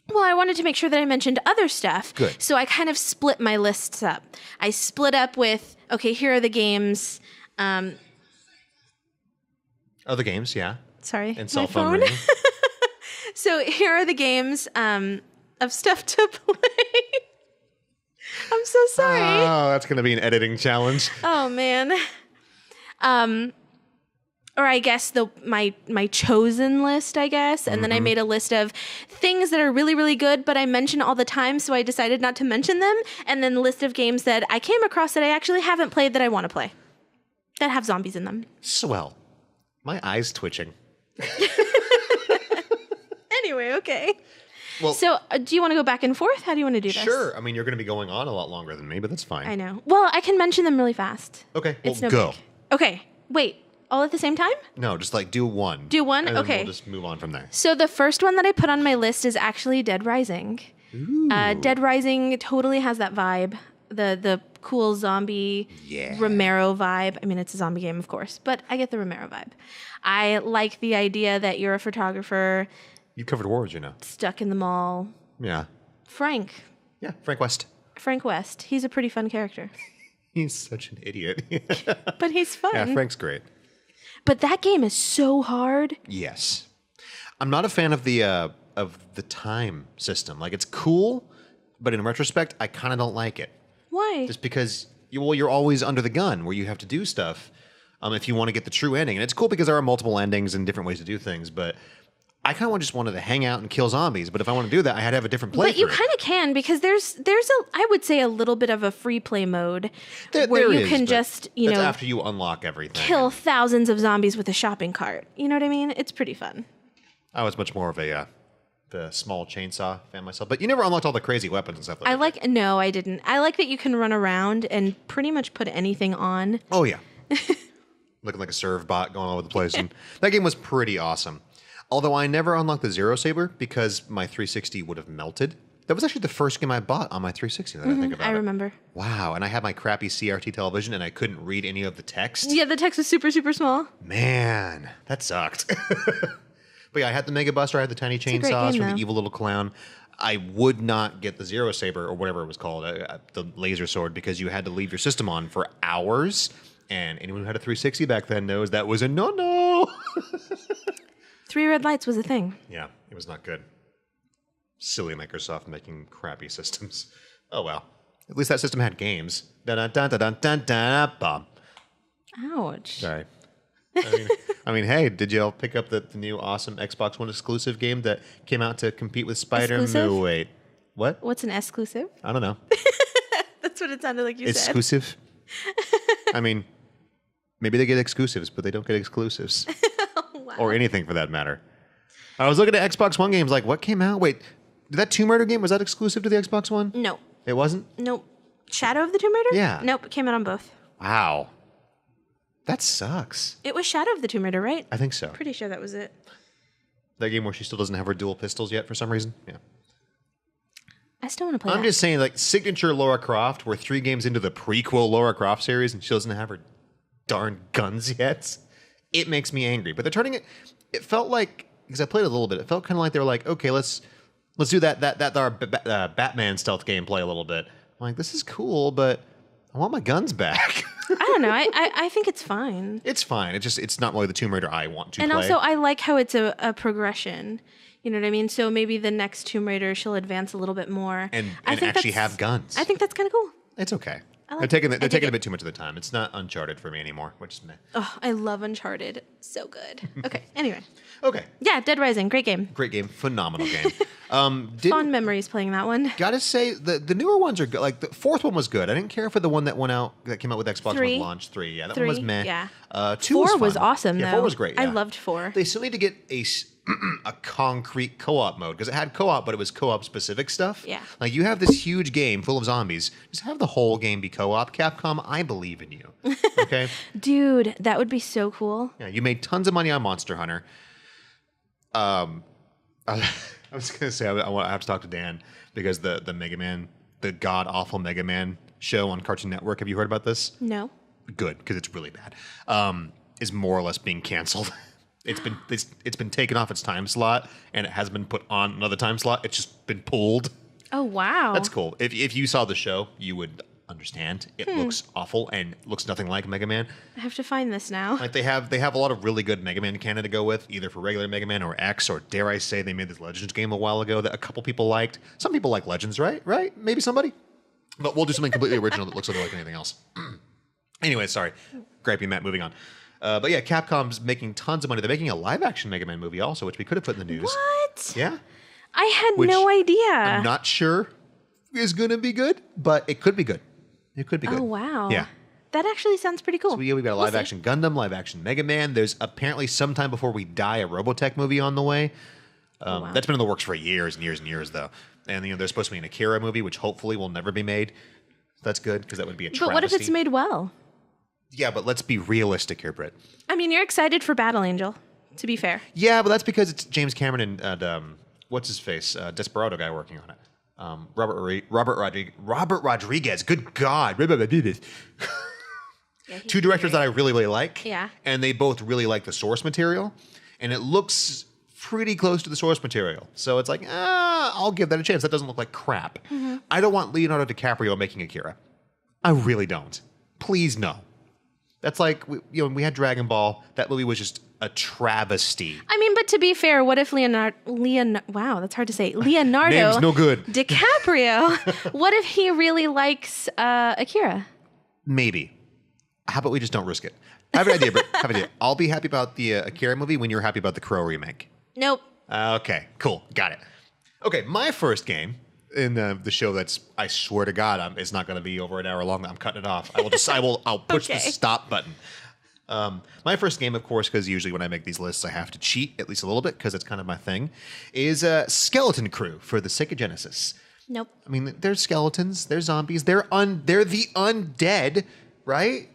Well, I wanted to make sure that I mentioned other stuff. Good. So I kind of split my lists up. I split up with, okay, here are the games. Other games, yeah. Sorry, And cell my phone phone. ringing. So here are the games of stuff to play. I'm so sorry. Oh, that's going to be an editing challenge. Oh man. or I guess my chosen list, I guess. And then I made a list of things that are really, really good, but I mention all the time, so I decided not to mention them. And then the list of games that I came across that I actually haven't played that I want to play, that have zombies in them. Swell. My eye's twitching. Anyway, okay. Well, So do you want to go back and forth? How do you want to do this? sure. I mean, you're going to be going on a lot longer than me, but that's fine. I know. Well, I can mention them really fast. Okay, well, It's no go. big. Okay, wait. All at the same time? No, just like do one. Do one? And then Okay. we'll just move on from there. So the first one that I put on my list is actually Dead Rising. Dead Rising totally has that vibe. The cool zombie Yeah. Romero vibe. I mean, it's a zombie game, of course, but I get the Romero vibe. I like the idea that you're a photographer You covered wars, you know. stuck in the mall. Yeah. Frank Frank West. West. He's a pretty fun character, He's such an idiot. but he's fun. Yeah, Frank's great. But that game is so hard. Yes. I'm not a fan of the time system. Like, it's cool, but in retrospect, I kind of don't like it. Why? Just because you're always under the gun where you have to do stuff if you want to get the true ending. And it's cool because there are multiple endings and different ways to do things, but I kind of just wanted to hang out and kill zombies. But if I want to do that, I had to have a different playthrough. But you kind of can, because there's I would say a little bit of a free play mode where There you is, can but just, that's after you unlock everything. kill thousands of zombies with a shopping cart. You know what I mean? It's pretty fun. I was much more of the small chainsaw fan myself. But you never unlocked all the crazy weapons and stuff like that. No, I didn't. I like that you can run around and pretty much put anything on. Oh, yeah. Looking like a serve bot going all over the place. And that game was pretty awesome. Although I never unlocked the Zero Saber because my 360 would have melted. That was actually the first game I bought on my 360 that I think about I it. remember. Wow. And I had my crappy CRT television and I couldn't read any of the text. Yeah, the text was super, super small. Man, that sucked. But yeah, I had the Mega Buster, I had the tiny a great chainsaws game, from though. the evil little clown. I would not get the Zero Saber or whatever it was called, the laser sword, because you had to leave your system on for hours. And anyone who had a 360 back then knows that was a no-no. 3 red lights was a thing. Yeah, it was not good. Silly Microsoft making crappy systems. Oh well. At least that system had games. Dun-dun-dun-dun-dun-dun-dun-bum. Ouch. Sorry. I mean, hey, did y'all pick up the new awesome Xbox One exclusive game that came out to compete with Spider-Man? Exclusive? Wait, what? What's an exclusive? I don't know. That's what it sounded like you said. Exclusive? I mean, maybe they get exclusives, but they don't get exclusives. Wow. Or anything for that matter. I was looking at Xbox One games like, what came out? Wait, did that Tomb Raider game, was that exclusive to the Xbox One? No. It wasn't? Nope. Shadow of the Tomb Raider? Yeah. Nope, it came out on both. Wow. That sucks. It was Shadow of the Tomb Raider, right? I think so. Pretty sure that was it. That game where she still doesn't have her dual pistols yet for some reason? Yeah. I still want to play I'm that. just saying, like, signature Lara Croft, we're 3 games into the prequel Lara Croft series and she doesn't have her darn guns yet. It makes me angry. But they're turning it... It felt like... Because I played it a little bit. It felt kind of like they were like, okay, let's do that Batman stealth gameplay a little bit. I'm like, this is cool, but I want my guns back. I don't know. I think it's fine. It's fine. It's not really the Tomb Raider I want to And play. also, I like how it's a progression. You know what I mean? So maybe the next Tomb Raider, she'll advance a little bit more. and I think actually that's- have guns. I think that's kind of cool. It's okay. I They're like taking it. I they're dig taking a it. bit too much of the time. It's not Uncharted for me anymore, which is meh. Oh, I love Uncharted. So good. Okay, anyway. Okay. Yeah, Dead Rising. Great game. Great game. Phenomenal game. Fond memories playing that one. Gotta say, the newer ones are good. Like, the 4th one was good. I didn't care for the one that came out with Xbox Three. One launch. 3, yeah. That 3, one was meh. yeah. 2 4 was was fun. awesome, Yeah, though. 4 was great, I yeah. loved 4. They still need to get a concrete co-op mode, because it had co-op, but it was co-op specific stuff. Yeah. Like, you have this huge game full of zombies. Just have the whole game be co-op. Capcom, I believe in you. Okay? Dude, that would be so cool. Yeah, you made tons of money on Monster Hunter. I was gonna say I have to talk to Dan because the Mega Man, the god awful Mega Man show on Cartoon Network. Have you heard about this? No. Good, because it's really bad. Is more or less being canceled. It's been taken off its time slot and it has been put on another time slot. It's just been pulled. Oh, wow. That's cool. If you saw the show, you would understand. It looks awful and looks nothing like Mega Man. I have to find this now. Like they have a lot of really good Mega Man canon to go with, either for regular Mega Man or X, or dare I say they made this Legends game a while ago that a couple people liked. Some people like Legends, right? Right? Maybe somebody. But we'll do something completely original that looks like anything else. Anyway, sorry. Gripey Matt, moving on. But yeah, Capcom's making tons of money. They're making a live-action Mega Man movie also, which we could have put in the news. What? Yeah. I had Which no idea. I'm not sure is going to be good, but it could be good. It could be good. Oh, wow. Yeah. That actually sounds pretty cool. So we've got a live-action Gundam, live-action Mega Man. There's apparently Sometime Before We Die, a Robotech movie on the way. Wow. That's been in the works for years and years and years, though. And there's supposed to be an Akira movie, which hopefully will never be made. That's good, because that would be a travesty. But what if it's made well? Yeah, but let's be realistic here, Brit. I mean, you're excited for Battle Angel, to be fair. Yeah, but that's because it's James Cameron and what's his face, Desperado guy working on it. Robert Rodriguez. Good God. Yeah, Two directors that I really, really like. Yeah. And they both really like the source material. And it looks pretty close to the source material. So it's like, I'll give that a chance. That doesn't look like crap. Mm-hmm. I don't want Leonardo DiCaprio making Akira. I really don't. Please, no. That's like, we had Dragon Ball. That movie was just a travesty. I mean, but to be fair, what if wow, that's hard to say. Leonardo Name's no good. DiCaprio, what if he really likes Akira? Maybe. How about we just don't risk it? I have an idea, Britt. I have an idea. I'll be happy about the Akira movie when you're happy about the Crow remake. Nope. Okay, cool. Got it. Okay, my first game in the show that's, I swear to God, it's not going to be over an hour long. I'm cutting it off. I'll push the stop button. My first game, of course, because usually when I make these lists, I have to cheat at least a little bit because it's kind of my thing, is Skeleton Crew for the Sega Genesis. Nope. I mean, they're skeletons, they're zombies, they're the undead, right?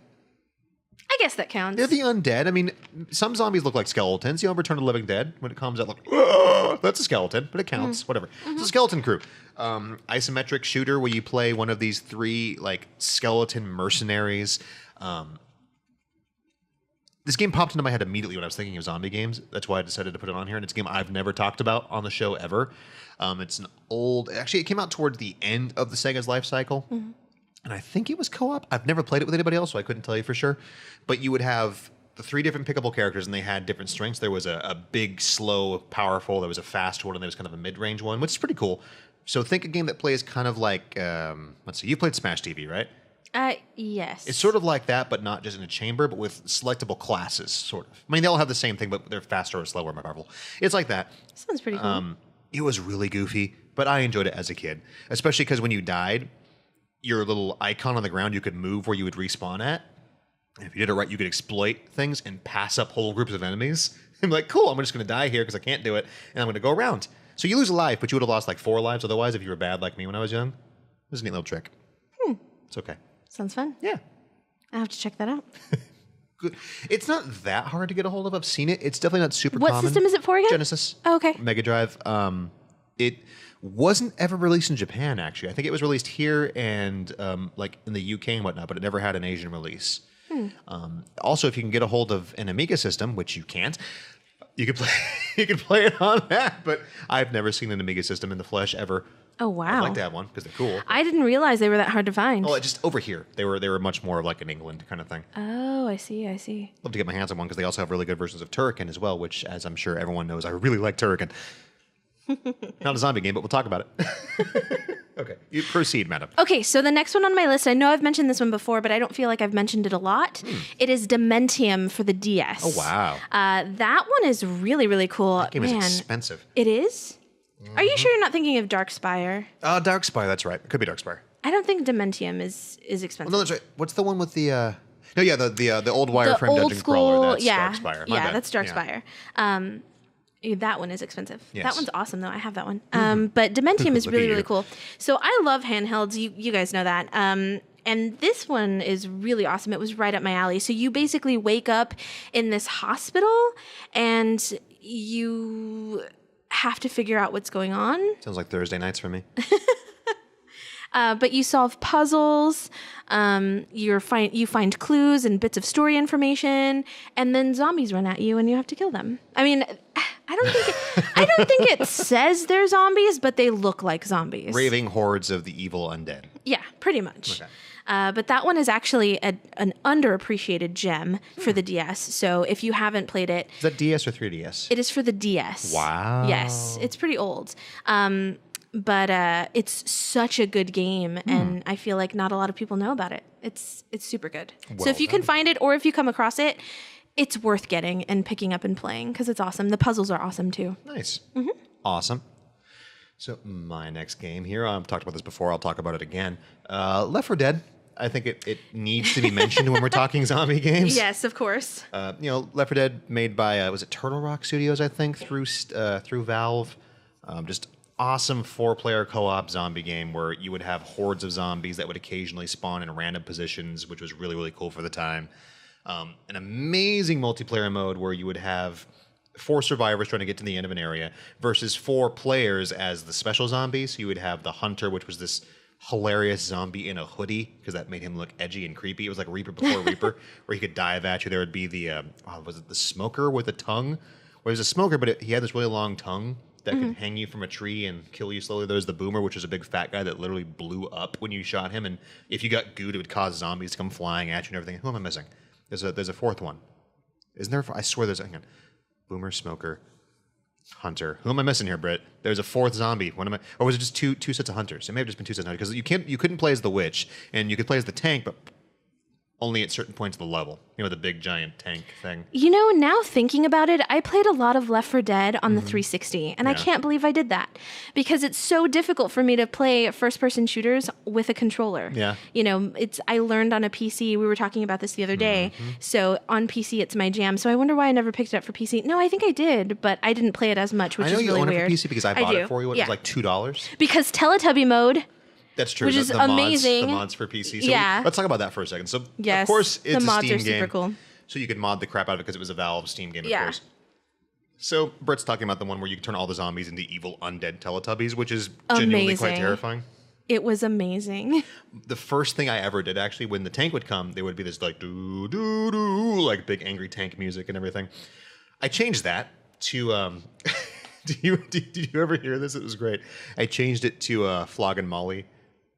I guess that counts. They're the undead. I mean, some zombies look like skeletons. Return of the Living Dead, when it comes out, like, that's a skeleton, but it counts, whatever. Mm-hmm. It's a Skeleton Crew. Isometric shooter where you play one of these three, like, skeleton mercenaries. This game popped into my head immediately when I was thinking of zombie games. That's why I decided to put it on here. And it's a game I've never talked about on the show ever. It's an old... Actually, it came out towards the end of the Sega's life cycle. Mm-hmm. And I think it was co-op. I've never played it with anybody else, so I couldn't tell you for sure. But you would have the three different pickable characters, and they had different strengths. There was a big, slow, powerful. There was a fast one, and there was kind of a mid-range one, which is pretty cool. So think a game that plays kind of like... let's see. You played Smash TV, right? Yes. It's sort of like that, but not just in a chamber, but with selectable classes, sort of. I mean, they all have the same thing, but they're faster or slower, more powerful. It's like that. Sounds pretty cool. It was really goofy, but I enjoyed it as a kid, especially because when you died, your little icon on the ground, you could move where you would respawn at. And if you did it right, you could exploit things and pass up whole groups of enemies. And be like, cool, I'm just going to die here because I can't do it, and I'm going to go around. So you lose a life, but you would have lost like 4 lives otherwise if you were bad like me when I was young. It was a neat little trick. It's okay. Sounds fun. Yeah. I'll have to check that out. Good. It's not that hard to get a hold of. I've seen it. It's definitely not super common. What system is it for again? Genesis. Oh, okay. Mega Drive. It wasn't ever released in Japan, actually. I think it was released here and like in the UK and whatnot, but it never had an Asian release. Also, if you can get a hold of an Amiga system, which you can't, you can play you can play it on that. But I've never seen an Amiga system in the flesh ever. Oh, wow. I'd like to have one because they're cool. I didn't realize they were that hard to find. Well, just over here. They were much more like an England kind of thing. Oh, I see. Love to get my hands on one because they also have really good versions of Turrican as well, which, as I'm sure everyone knows, I really like Turrican. Not a zombie game, but we'll talk about it. Okay, you proceed, madam. Okay, so the next one on my list, I know I've mentioned this one before, but I don't feel like I've mentioned it a lot. It is Dementium for the DS. Oh, wow. That one is really, really cool. That game is expensive. It is? Are you sure you're not thinking of Darkspire? Darkspire, that's right. It could be Darkspire. I don't think Dementium is expensive. Oh, no, that's right. What's the one with the... No, yeah, the old wireframe old dungeon school, crawler. That's yeah, Darkspire. Yeah, that's Darkspire. Yeah. That one is expensive. Yes. That one's awesome, though. I have that one. But Dementium is really, really cool. So I love handhelds. You guys know that. And this one is really awesome. It was right up my alley. So you basically wake up in this hospital, and you have to figure out what's going on. Sounds like Thursday nights for me. But you solve puzzles, you find clues and bits of story information, and then zombies run at you and you have to kill them. I mean, I don't think it says they're zombies, but they look like zombies. Raving hordes of the evil undead. Yeah, pretty much. Okay. But that one is actually an underappreciated gem for the DS. So if you haven't played it... Is that DS or 3DS? It is for the DS. Wow. Yes, it's pretty old. But it's such a good game, and I feel like not a lot of people know about it. It's super good. So if you can find it, or if you come across it, it's worth getting and picking up and playing because it's awesome. The puzzles are awesome too. Nice. Awesome. So my next game here, I've talked about this before. I'll talk about it again. Left 4 Dead. I think it needs to be mentioned when we're talking zombie games. Yes, of course. Left 4 Dead made by, was it Turtle Rock Studios, I think, through Valve. Just awesome 4-player co-op zombie game where you would have hordes of zombies that would occasionally spawn in random positions, which was really, really cool for the time. An amazing multiplayer mode where you would have 4 survivors trying to get to the end of an area versus 4 players as the special zombies. You would have the Hunter, which was this hilarious zombie in a hoodie because that made him look edgy and creepy. It was like Reaper before Reaper, where he could dive at you. There would be the was it the smoker with a tongue? Well, he was a smoker, but he had this really long tongue that could hang you from a tree and kill you slowly. There was the Boomer, which was a big fat guy that literally blew up when you shot him, and if you got gooed, it would cause zombies to come flying at you and everything. Who am I missing? There's a 4th one. Isn't there? I swear there's. Hang on. Boomer, Smoker, Hunter. Who am I missing here, Brit? There's a 4th zombie. Or was it just two sets of hunters? It may have just been 2 sets of hunters because you couldn't play as the witch and you could play as the tank, but only at certain points of the level. The big giant tank thing. Now thinking about it, I played a lot of Left 4 Dead on the 360, and I can't believe I did that because it's so difficult for me to play first-person shooters with a controller. Yeah. I learned on a PC. We were talking about this the other day. So on PC, it's my jam. So I wonder why I never picked it up for PC. No, I think I did, but I didn't play it as much, which is really weird. I know you own it for PC because I bought it for you. It was like $2. Because Teletubby mode. That's true. Which is amazing. The mods for PC. So let's talk about that for a second. So, of course, it's the mods a Steam are super game. Cool. So you could mod the crap out of it because it was a Valve Steam game, of course. So Britt's talking about the one where you can turn all the zombies into evil undead Teletubbies, which is genuinely quite terrifying. It was amazing. The first thing I ever did, actually, when the tank would come, there would be this like doo doo doo, like big angry tank music and everything. I changed that to. Did you ever hear this? It was great. I changed it to Floggin' Molly.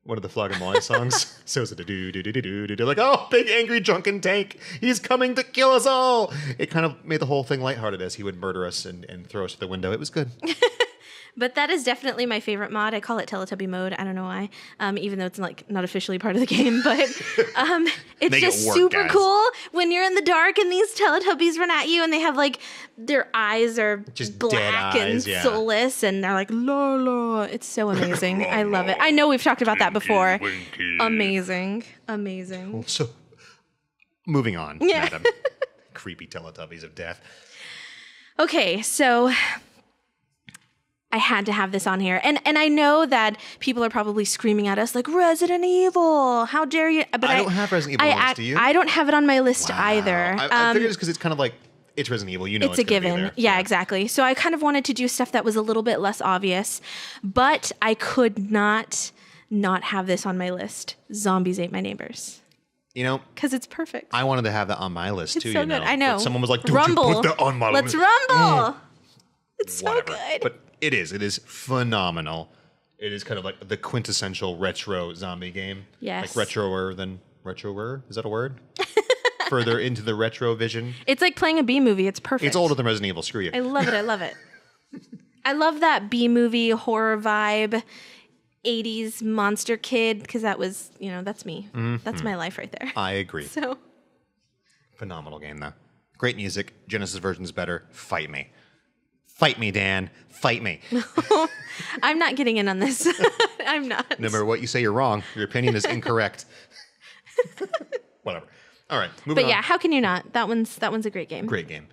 One of the Floggin' Molly songs. So it's a do like, oh, big angry drunken tank. He's coming to kill us all. It kind of made the whole thing lighthearted as he would murder us and throw us through the window. It was good. But that is definitely my favorite mod. I call it Teletubby mode. I don't know why, even though it's not officially part of the game. But it's just super cool when you're in the dark and these Teletubbies run at you and they have their eyes are just black and soulless and they're like la la. It's so amazing. I love it. I know we've talked about that before. Amazing. So, moving on, madam. Creepy Teletubbies of death. Okay, so I had to have this on here. And I know that people are probably screaming at us like, Resident Evil, how dare you? But I don't have Resident Evil on the list, do you? I don't have it on my list either. I figured it's because it's kind of like, it's Resident Evil, it's a given. Yeah, exactly. So I kind of wanted to do stuff that was a little bit less obvious, but I could not have this on my list. Zombies Ate My Neighbors. Because it's perfect. I wanted to have that on my list too. It's so good. I know. But someone was like, "Don't Rumble. you put that on my list?" Let's rumble. It's so good. But it is phenomenal. It is kind of like the quintessential retro zombie game. Yes. Like retroer than retroer. Is that a word? Further into the retro vision. It's like playing a B movie. It's perfect. It's older than Resident Evil. Screw you. I love it. I love that B movie horror vibe. 80s monster kid, because that was, that's me. That's my life right there. I agree. So phenomenal game, though. Great music. Genesis version's better. Fight me. Fight me, Dan. Fight me. I'm not getting in on this. I'm not. No matter what you say, you're wrong. Your opinion is incorrect. Whatever. All right, moving on. But yeah, how can you not? That one's a great game. Great game.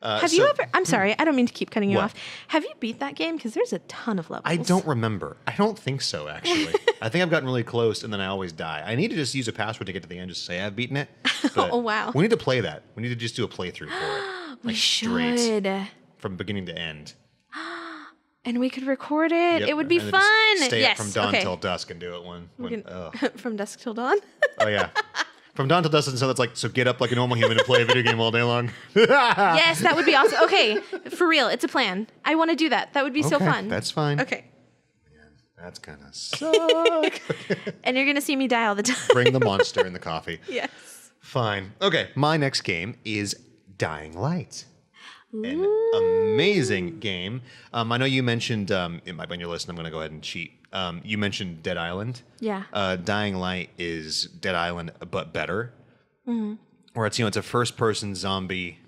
Have you ever... I'm sorry, I don't mean to keep cutting you off. Have you beat that game? Because there's a ton of levels. I don't remember. I don't think so, actually. I think I've gotten really close, and then I always die. I need to just use a password to get to the end, just say I've beaten it. Oh, wow. We need to play that. We need to just do a playthrough for it. We should. Straight, from beginning to end. And we could record it. Yep. It would be fun. Stay up from dawn till dusk and do it from dusk till dawn? Oh, yeah. From dawn till dusk, so that's so get up like a normal human and play a video game all day long. Yes, that would be awesome. Okay, for real, it's a plan. I want to do that. That would be so fun. That's fine. Okay. Man, that's gonna suck. And you're gonna see me die all the time. Bring the monster in the coffee. Yes. Fine. Okay, my next game is Dying Light. An amazing game. I know you mentioned, it might be on your list, and I'm going to go ahead and cheat. You mentioned Dead Island. Yeah. Dying Light is Dead Island, but better. Mm-hmm. Where it's, it's a first-person zombie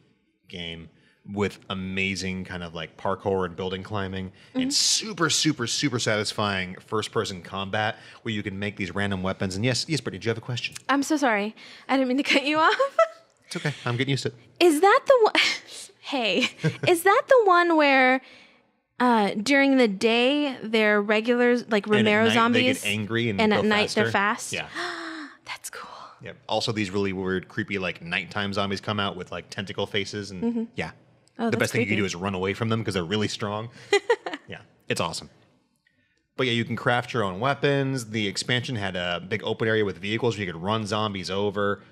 game with amazing kind of like parkour and building climbing and super, super, super satisfying first-person combat where you can make these random weapons. And yes, Brittany, do you have a question? I'm so sorry. I didn't mean to cut you off. It's okay. I'm getting used to it. Is that the one? Hey, is that the one where during the day they're regulars, like Romero zombies? They get angry and at go night faster. they're fast? Yeah. That's cool. Yeah. Also, these really weird, creepy, like nighttime zombies come out with like tentacle faces, and yeah, the best thing you can do is run away from them because they're really strong. Yeah, it's awesome. But yeah, you can craft your own weapons. The expansion had a big open area with vehicles where you could run zombies over.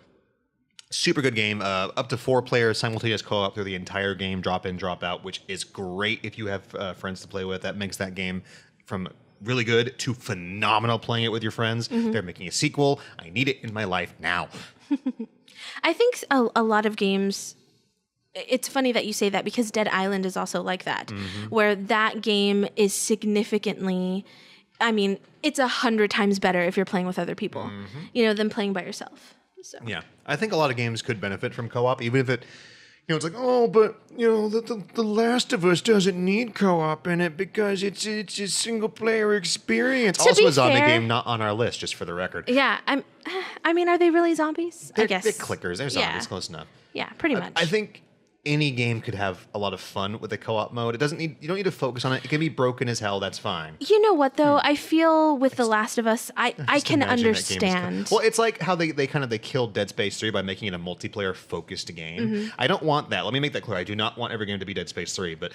Super good game. Up to 4 players simultaneous co-op through the entire game, drop in, drop out, which is great if you have friends to play with. That makes that game from really good to phenomenal playing it with your friends. They're making a sequel. I need it in my life now. I think a lot of games, it's funny that you say that because Dead Island is also like that, where that game is significantly, I mean, it's 100 times better if you're playing with other people, than playing by yourself. So. Yeah, I think a lot of games could benefit from co-op, even if it, it's like, oh, but the Last of Us doesn't need co-op in it because it's a single player experience. Also, a zombie game not on our list, just for the record. Yeah, I mean, are they really zombies? I guess they're clickers. They're zombies, close enough. Yeah, pretty much. I think any game could have a lot of fun with a co-op mode. You don't need to focus on it. It can be broken as hell. That's fine. You know what though? I feel with The Last of Us, I can understand. Well, it's like how they killed Dead Space 3 by making it a multiplayer focused game. I don't want that. Let me make that clear. I do not want every game to be Dead Space 3, but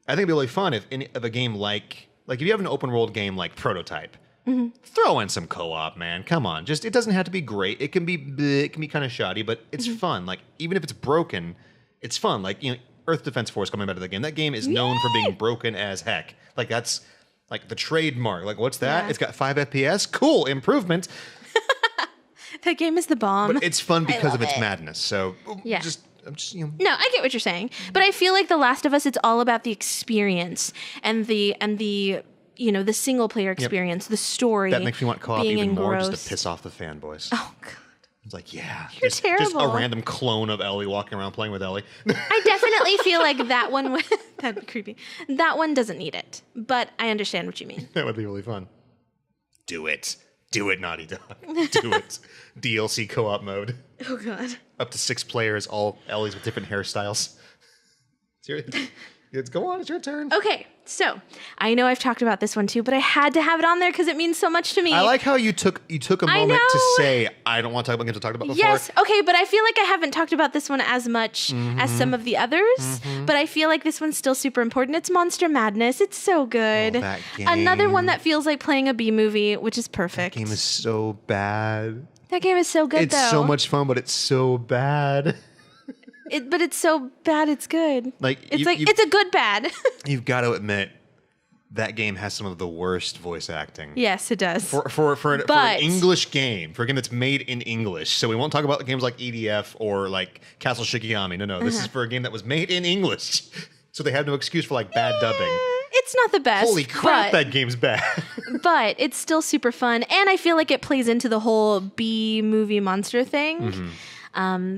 I think it'd be really fun if a game like if you have an open world game like Prototype, throw in some co-op, man. Come on. It doesn't have to be great. It can be kind of shoddy, but it's fun. Like even if it's broken, it's fun. Like, Earth Defense Force coming back to the game. That game is known for being broken as heck. Like, that's like the trademark. Like, what's that? Yeah. It's got 5 FPS. Cool. Improvement. That game is the bomb. But it's fun because of its madness. So, yeah. No, I get what you're saying. But I feel like The Last of Us, it's all about the experience and the the single player experience, the story. That makes me want co-op even more just to piss off the fanboys. Oh, God. It's like, yeah. You're terrible. Just a random clone of Ellie walking around playing with Ellie. I definitely feel like that one that'd be creepy. That one doesn't need it. But I understand what you mean. That would be really fun. Do it. Do it, Naughty Dog. Do it. DLC co-op mode. Oh, God. Up to 6 players, all Ellies with different hairstyles. Seriously. Go on, it's your turn. Okay, so I know I've talked about this one too, but I had to have it on there because it means so much to me. I like how you took a moment to say, I don't want to talk about games I've talked about before. Yes, okay, but I feel like I haven't talked about this one as much as some of the others, but I feel like this one's still super important. It's Monster Madness. It's so good. Oh, that game. Another one that feels like playing a B movie, which is perfect. That game is so bad. That game is so good, though. It's so much fun, but it's so bad. But it's so bad, it's good. It's a good bad. You've got to admit, that game has some of the worst voice acting. Yes, it does. For an English game, for a game that's made in English. So we won't talk about games like EDF or like Castle Shikigami. No, this is for a game that was made in English. So they have no excuse for bad dubbing. It's not the best. Holy crap, that game's bad. But it's still super fun. And I feel like it plays into the whole B movie monster thing.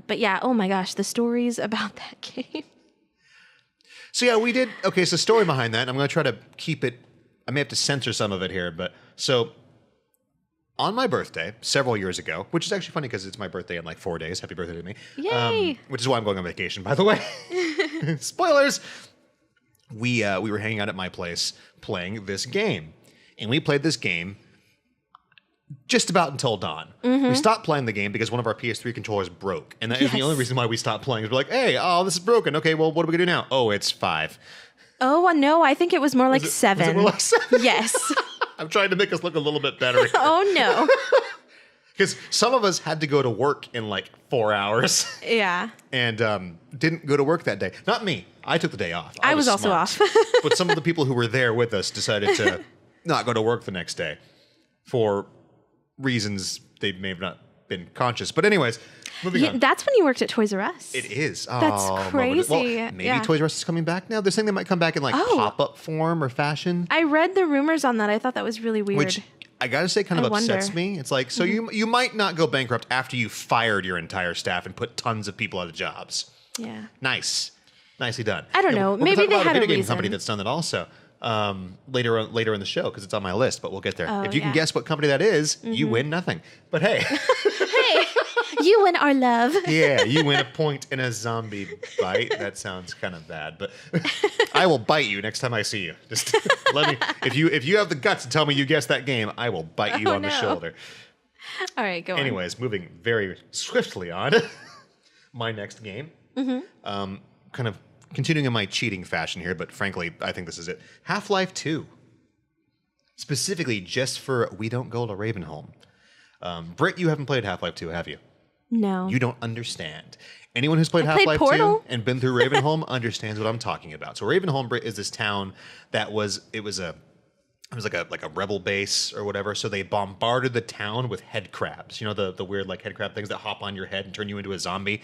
But yeah, oh my gosh, the stories about that game. So yeah, we did. Okay, so story behind that. I'm going to try to keep it. I may have to censor some of it here, but so on my birthday several years ago, which is actually funny because it's my birthday in 4 days. Happy birthday to me. Yay. Which is why I'm going on vacation, by the way. Spoilers. We were hanging out at my place playing this game, and we played this game just about until dawn. We stopped playing the game because one of our PS3 controllers broke. And that is the only reason why we stopped playing. We're like, hey, this is broken. Okay, well, what are we going to do now? Oh, it's 5. Oh, no, I think it was more like 7. Was it more like 7? Yes. I'm trying to make us look a little bit better. Oh, no. Because some of us had to go to work in 4 hours. Yeah. And didn't go to work that day. Not me. I took the day off. I was also off. But some of the people who were there with us decided to not go to work the next day for reasons they may have not been conscious. But anyways, moving on. That's when you worked at Toys R Us. It is. That's crazy. Well, maybe Toys R Us is coming back now. They're saying they might come back in pop-up form or fashion. I read the rumors on that. I thought that was really weird. Which I gotta say kind of upsets me. It's like, so you might not go bankrupt after you fired your entire staff and put tons of people out of jobs. Yeah. Nice. Nicely done. I don't know. We're Maybe talking they about had a a video game reason. company that's done that also. Later in the show, because it's on my list, but we'll get there. Oh, if you can yeah. guess what company that is, you win nothing. But hey, Hey, you win our love. yeah, you win a point in a zombie bite. That sounds kind of bad, but I will bite you next time I see you. Just let me. If you have the guts to tell me you guessed that game, I will bite you on the shoulder. All right, go on. Anyways, moving very swiftly on. My next game. Kind of continuing in my cheating fashion here, but frankly, I think this is it. Half-Life 2. Specifically, just for We Don't Go to Ravenholm. Brit, you haven't played Half-Life 2, have you? No. You don't understand. Anyone who's played I played Half-Life 2 Portal. and been through Ravenholm understands what I'm talking about. So Ravenholm, Brit, is this town that was like a rebel base or whatever. So they bombarded the town with head crabs. You know, the weird like head crab things that hop on your head and turn you into a zombie.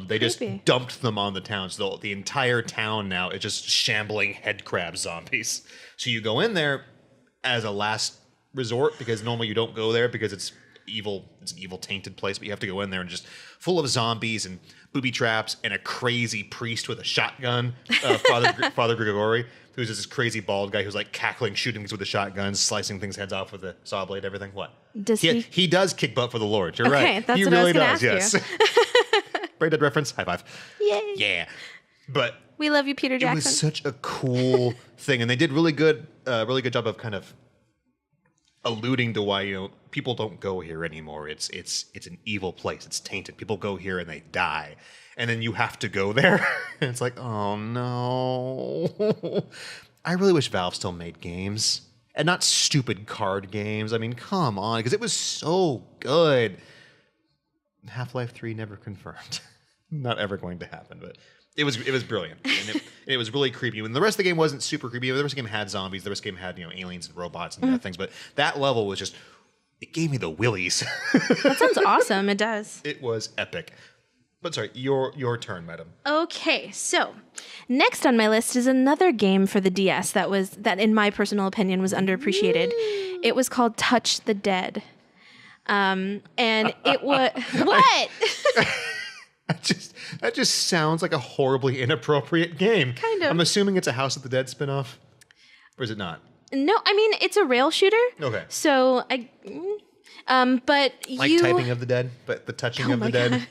They just dumped them on the town. So the entire town now is just shambling head crab zombies. So you go in there as a last resort because normally you don't go there because it's evil. It's an evil tainted place, but you have to go in there and just full of zombies and booby traps and a crazy priest with a shotgun, Father Grigori, who's this crazy bald guy who's like cackling, shooting things with a shotgun, slicing things heads off with a saw blade, everything. What? Does he does kick butt for the Lord. You're Okay, right. that's He what I was really gonna does. ask Yes. Brain Dead reference. High five. Yay. Yeah. But We love you, Peter Jackson. it was such a cool thing, and they did really good job of kind of alluding to why people don't go here anymore. It's an evil place. It's tainted. People go here and they die, and then you have to go there. And it's like, oh no. I really wish Valve still made games and not stupid card games. I mean, come on, because it was so good. Half-Life 3 never confirmed. Not ever going to happen, but it was brilliant, and it was really creepy. And the rest of the game wasn't super creepy. The rest of the game had zombies. The rest of the game had aliens and robots and things. But that level was just, it gave me the willies. That sounds awesome. It does. It was epic. But sorry, your turn, madam. Okay, so next on my list is another game for the DS that in my personal opinion was underappreciated. It was called Touch the Dead. And it was what? That just sounds like a horribly inappropriate game. Kind of. I'm assuming it's a House of the Dead spinoff, or is it not? No, I mean it's a rail shooter. Okay. So but Like you Typing of the Dead, but the touching of my the dead. God.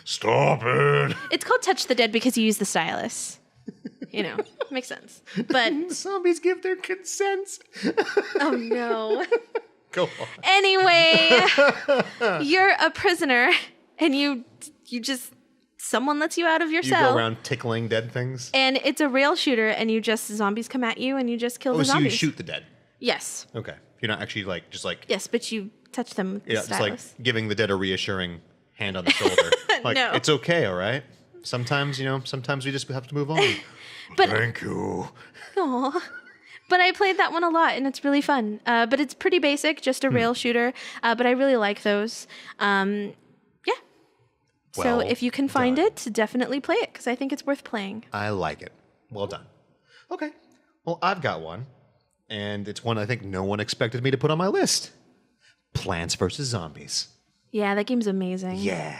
Stop it! It's called Touch the Dead because you use the stylus. Makes sense. But The zombies give their consents. oh no. Go on. Anyway, you're a prisoner and you just someone lets you out of your You cell. go around tickling dead things. And it's a rail shooter and zombies come at you and you just kill the So zombies. you shoot the dead. Yes. Okay. You're not actually Yes, but you touch them with the just stylus. like giving the dead a reassuring hand on the shoulder. Like, No. it's okay, all right? Sometimes we just have to move on. But Thank you. Aw. But I played that one a lot, and it's really fun. But it's pretty basic, just a rail shooter. But I really like those. Yeah. So Well if you can find done. it, definitely play it, because I think it's worth playing. I like it. Well done. Okay. Well, I've got one, and it's one I think no one expected me to put on my list. Plants vs. Zombies. Yeah, that game's amazing. Yeah.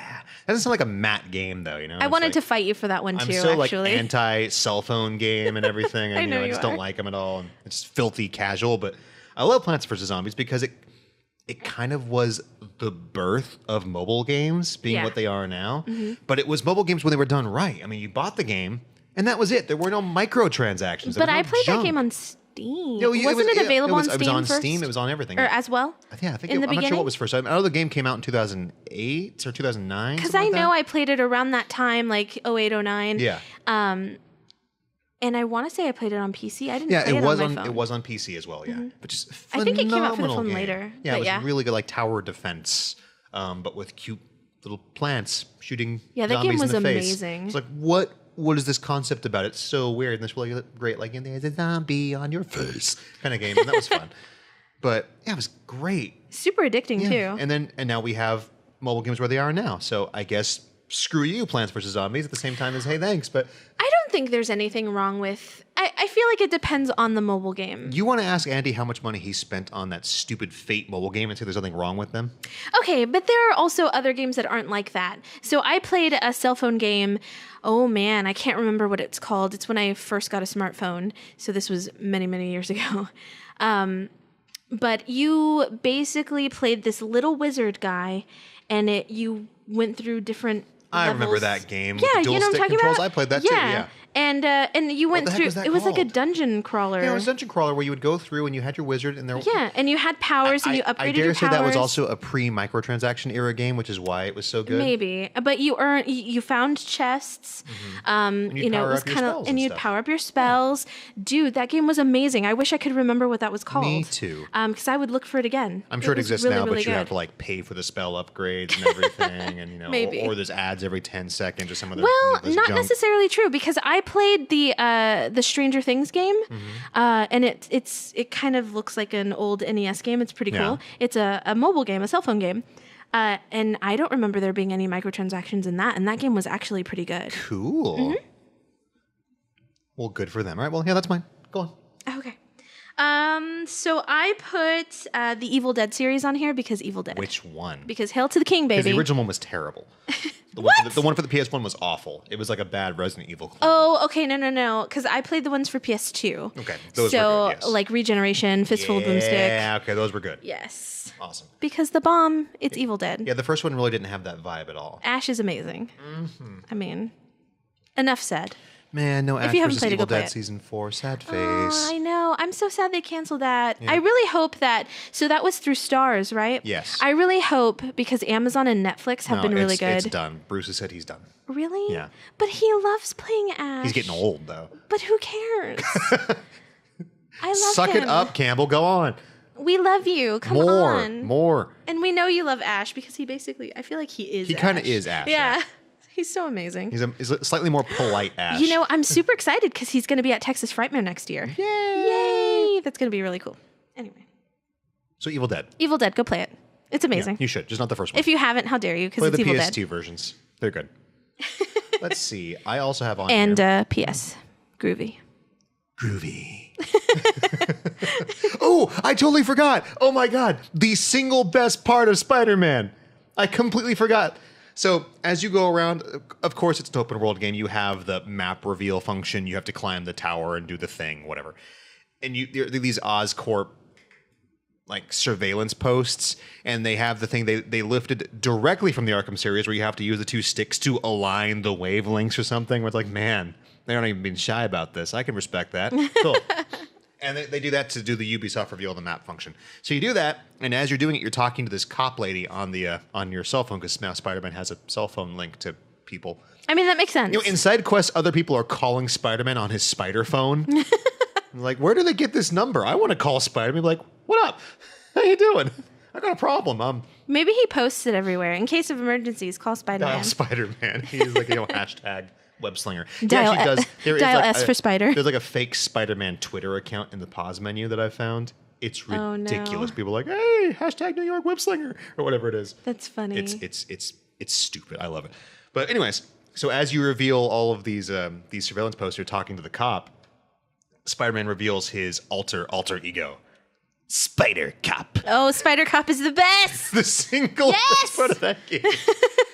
That doesn't sound like a Matt game, though, I wanted to fight you for that one, I'm too, so actually. like anti-cell phone game and everything. And, I know I you just are. don't like them at all. And it's filthy casual, but I love Plants vs. Zombies because it kind of was the birth of mobile games being Yeah. what they are now. Mm-hmm. But it was mobile games when they were done right. I mean, you bought the game and that was it. There were no microtransactions. But I played that game on Steam. Wasn't it available on Steam It was on first? Steam. It was on everything. Or as well? Yeah, I think in the I'm not sure beginning? what was first. I know the game came out in 2008 or 2009. Because I know I played it around that time, like 08, 09. Yeah. And I want to say I played it on PC. I didn't Yeah, play it was on on my phone. it was on PC as well. Yeah, but just I think it came out for the phenomenal phone game. later, Yeah, but it was yeah. really good, like tower defense, but with cute little plants shooting. Yeah, that zombies game was in the face. amazing. It's like what is this concept about? It's so weird and it's really great. Like, there's a zombie on your face kind of game, and that was fun. But yeah, it was great. Super addicting, Yeah. too. And now we have mobile games where they are now. So I guess screw you, Plants vs Zombies. At the same time as hey, thanks, but I don't think there's anything wrong with... I I feel like it depends on the mobile game. You want to ask Andy how much money he spent on that stupid Fate mobile game and say there's something wrong with them? Okay, but there are also other games that aren't like that. So I played a cell phone game. Oh man, I can't remember what it's called. It's when I first got a smartphone. So this was many, many years ago. But you basically played this little wizard guy, and you went through different I levels. remember that game. Yeah, with the you dual know what I'm stick talking controls. about? I played that too. Yeah. And you went the heck through. was that It was like a called? dungeon crawler. Yeah, it was a dungeon crawler where you would go through and you had your wizard and there. Yeah, and you had powers and you upgraded I dare your say powers. that was also a pre-microtransaction era game, which is why it was so good. Maybe, but you found chests. And you'd You know, it power was up your kind of, spells and and you'd stuff. power up your spells. Dude, that game was amazing. I wish I could remember what that was called. Me too. Because I would look for it again. I'm sure it was exists really, now, really but you have good. to like pay for the spell upgrades and everything, and Maybe. or there's ads every 10 seconds or some of the. Well, this not junk. necessarily true because I played the Stranger Things game, and it kind of looks like an old NES game. It's pretty cool. Yeah. It's a mobile game, a cell phone game, and I don't remember there being any microtransactions in that. And that game was actually pretty good. Cool. Well, good for them. All right. Well, yeah, that's mine. Go on. Okay. So I put the Evil Dead series on here because Evil Dead. Which one? Because Hail to the King, Because baby. the original one was terrible. What? The one for the PS1 was awful. It was like a bad Resident Evil clone. Oh, okay, no. Because I played the ones for PS2. Okay, those so, were good, yes. like Regeneration, Fistful of Boomstick. Yeah, okay, those were good. Yes. Awesome. Because the bomb, it's Evil Dead. Yeah, the first one really didn't have that vibe at all. Ash is amazing. I mean, enough said. Man, no Ash you haven't vs. played it, Evil go play Dead it. Season 4. Sad face. Oh, I know. I'm so sad they canceled that. I really hope that. So that was through Stars, right? Yes. I really hope because Amazon and Netflix have been really good. It's done. Bruce has said he's done. Really? Yeah. But he loves playing Ash. He's getting old, though. But who cares? I love Suck him. it up, Campbell. Go on. We love you. Come on. More. And we know you love Ash because he basically, I feel like he is He kind of Ash. is Ash. Yeah. He's so amazing. He's a slightly more polite Ash. You know, I'm super excited because he's going to be at Texas Frightmare next year. Yay! That's going to be really cool. Anyway. So Evil Dead. Evil Dead, go play it. It's amazing. Yeah, you should. Just not the first one. If you haven't, how dare you? Because Play it's the Evil PS2 Dead. versions. They're good. Let's see. I also have on And here. P.S. Groovy. Groovy. Oh, I totally forgot. Oh my God. The single best part of Spider-Man. I completely forgot. So as you go around, of course, it's an open world game. You have the map reveal function. You have to climb the tower and do the thing, whatever. And there are these Oscorp like surveillance posts, and they have the thing they lifted directly from the Arkham series where you have to use the two sticks to align the wavelengths or something. Where it's like, man, they aren't even being shy about this. I can respect that. Cool. And they do that to do the Ubisoft reveal the map function. So you do that, and as you're doing it, you're talking to this cop lady on your cell phone because now Spider-Man has a cell phone link to people. I mean, that makes sense. You know, in side quests, other people are calling Spider-Man on his Spider phone. Like, where do they get this number? I want to call Spider-Man. Be like, what up? How you doing? I got a problem. Maybe he posts it everywhere. In case of emergencies, call Spider-Man. Dial Spider-Man. He's like, hashtag web slinger. Dial he actually does. There is dial like S for Spider. There's like a fake Spider-Man Twitter account in the pause menu that I found. It's Oh, no. ridiculous. People are like, hey, hashtag New York web slinger or whatever it is. That's funny. It's stupid. I love it. But anyways, so as you reveal all of these surveillance posts, you're talking to the cop. Spider-Man reveals his alter ego, Spider Cop. Oh, Spider Cop is the best. The single Yes! best part of that game.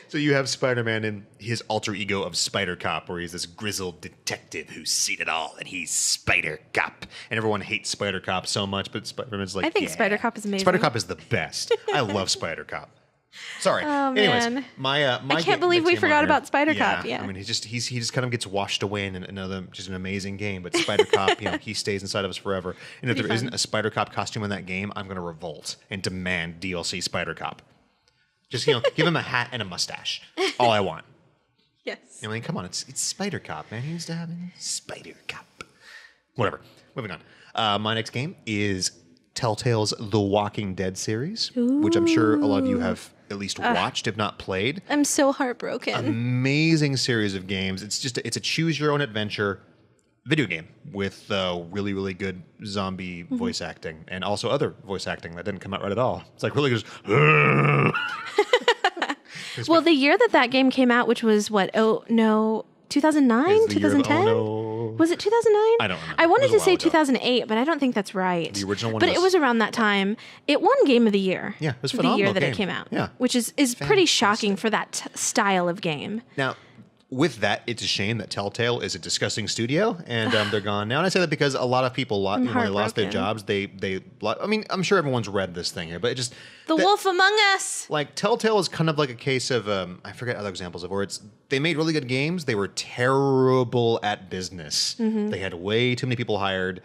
So you have Spider-Man in his alter ego of Spider Cop, where he's this grizzled detective who's seen it all, and he's Spider Cop. And everyone hates Spider Cop so much, but Spider-Man's like, I think yeah. Spider Cop is amazing. Spider Cop is the best. I love Spider Cop. Sorry. Oh, Anyways, man. my I can't believe we forgot about Spider Cop. Yeah. I mean, he just kind of gets washed away in another just an amazing game. But Spider Cop, he stays inside of us forever. And if Pretty there fun. not a Spider Cop costume in that game, I'm going to revolt and demand DLC Spider Cop. Just give him a hat and a mustache. All I want. Yes. I mean, come on, it's Spider Cop, man. He needs to have a Spider Cop. Whatever. Moving on. My next game is Telltale's The Walking Dead series, which I'm sure a lot of you have at least watched, if not played. I'm so heartbroken. Amazing series of games. It's a choose your own adventure video game with really, really good zombie voice acting and also other voice acting that didn't come out right at all. It's like really just. Well, the year that game came out, which was what? Oh no, 2009, Is the year of 2010. oh no. Was it 2009? I don't remember. I wanted It was to a say while ago. 2008, but I don't think that's right. The original one but it was around that time. It won Game of the Year. Yeah, it was a the year phenomenal that game. it came out. Yeah. Which is pretty shocking for that style of game. Now, with that, it's a shame that Telltale is a disgusting studio, and they're gone now. And I say that because a lot of people, when they lost their jobs, I mean, I'm sure everyone's read this thing here, but it just... The Wolf Among Us! Like, Telltale is kind of like a case of, I forget other examples of where they made really good games, they were terrible at business. Mm-hmm. They had way too many people hired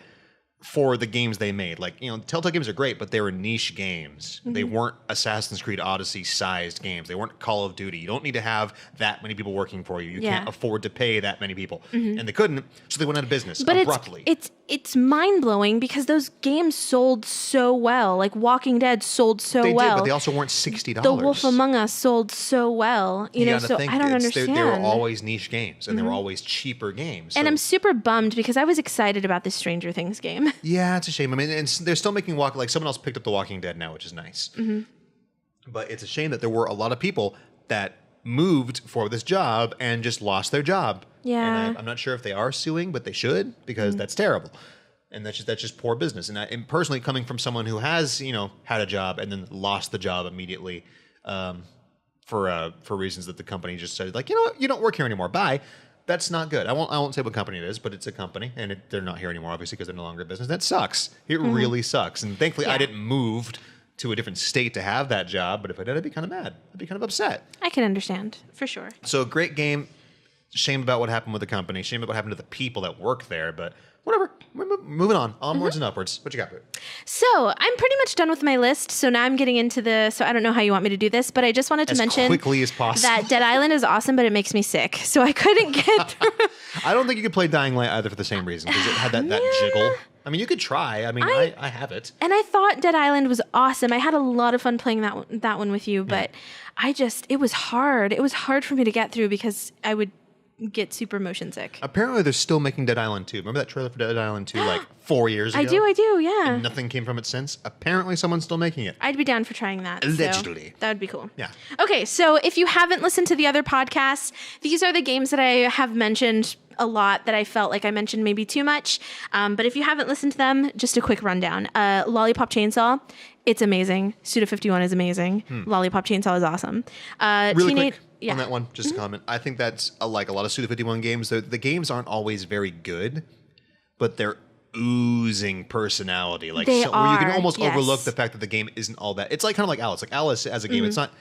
for the games they made. Like, Telltale games are great, but they were niche games. Mm-hmm. They weren't Assassin's Creed Odyssey sized games. They weren't Call of Duty. You don't need to have that many people working for you. You can't afford to pay that many people. Mm-hmm. And they couldn't, so they went out of business But abruptly. it's mind-blowing because those games sold so well. Like Walking Dead sold so they well. did, but they also weren't $60. The Wolf Among Us sold so well. You know, gotta so think I don't understand. They were always niche games, and they were always cheaper games. And so- I'm super bummed because I was excited about this Stranger Things game. Yeah, it's a shame. I mean, and they're still making like someone else picked up The Walking Dead now, which is nice. Mm-hmm. But it's a shame that there were a lot of people that moved for this job and just lost their job. Yeah. And I'm not sure if they are suing, but they should because that's terrible. And that's just poor business. And personally, coming from someone who has had a job and then lost the job immediately for reasons that the company just said, like, what, you don't work here anymore. Bye. That's not good. I won't say what company it is, but it's a company, and they're not here anymore, obviously, because they're no longer in business. That sucks. It really sucks. And thankfully, I didn't move to a different state to have that job. But if I did, I'd be kind of mad. I'd be kind of upset. I can understand, for sure. So great game. Shame about what happened with the company. Shame about what happened to the people that work there. But whatever. We're moving on. Onwards and upwards. What you got, Brit? So I'm pretty much done with my list. So now I'm getting into so I don't know how you want me to do this, but I just wanted to mention quickly as possible that Dead Island is awesome, but it makes me sick. So I couldn't get through. I don't think you could play Dying Light either for the same reason, because it had that jiggle. I mean, you could try. I mean, I have it. And I thought Dead Island was awesome. I had a lot of fun playing that one with you, but it was hard. It was hard for me to get through because I would get super motion sick. Apparently, they're still making Dead Island 2. Remember that trailer for Dead Island 2 like 4 years ago? I do, yeah. And nothing came from it since. Apparently, someone's still making it. I'd be down for trying that. Allegedly. So that would be cool. Yeah. Okay, so if you haven't listened to the other podcasts, these are the games that I have mentioned a lot that I felt like I mentioned maybe too much. But if you haven't listened to them, just a quick rundown. Lollipop Chainsaw, it's amazing. Suda51 is amazing. Lollipop Chainsaw is awesome. Really quick on that one, just a comment. I think that's like a lot of Suda51 games. The games aren't always very good, but they're oozing personality. Like where you can almost overlook the fact that the game isn't all that. It's like kind of like Alice. Like Alice as a game, it's not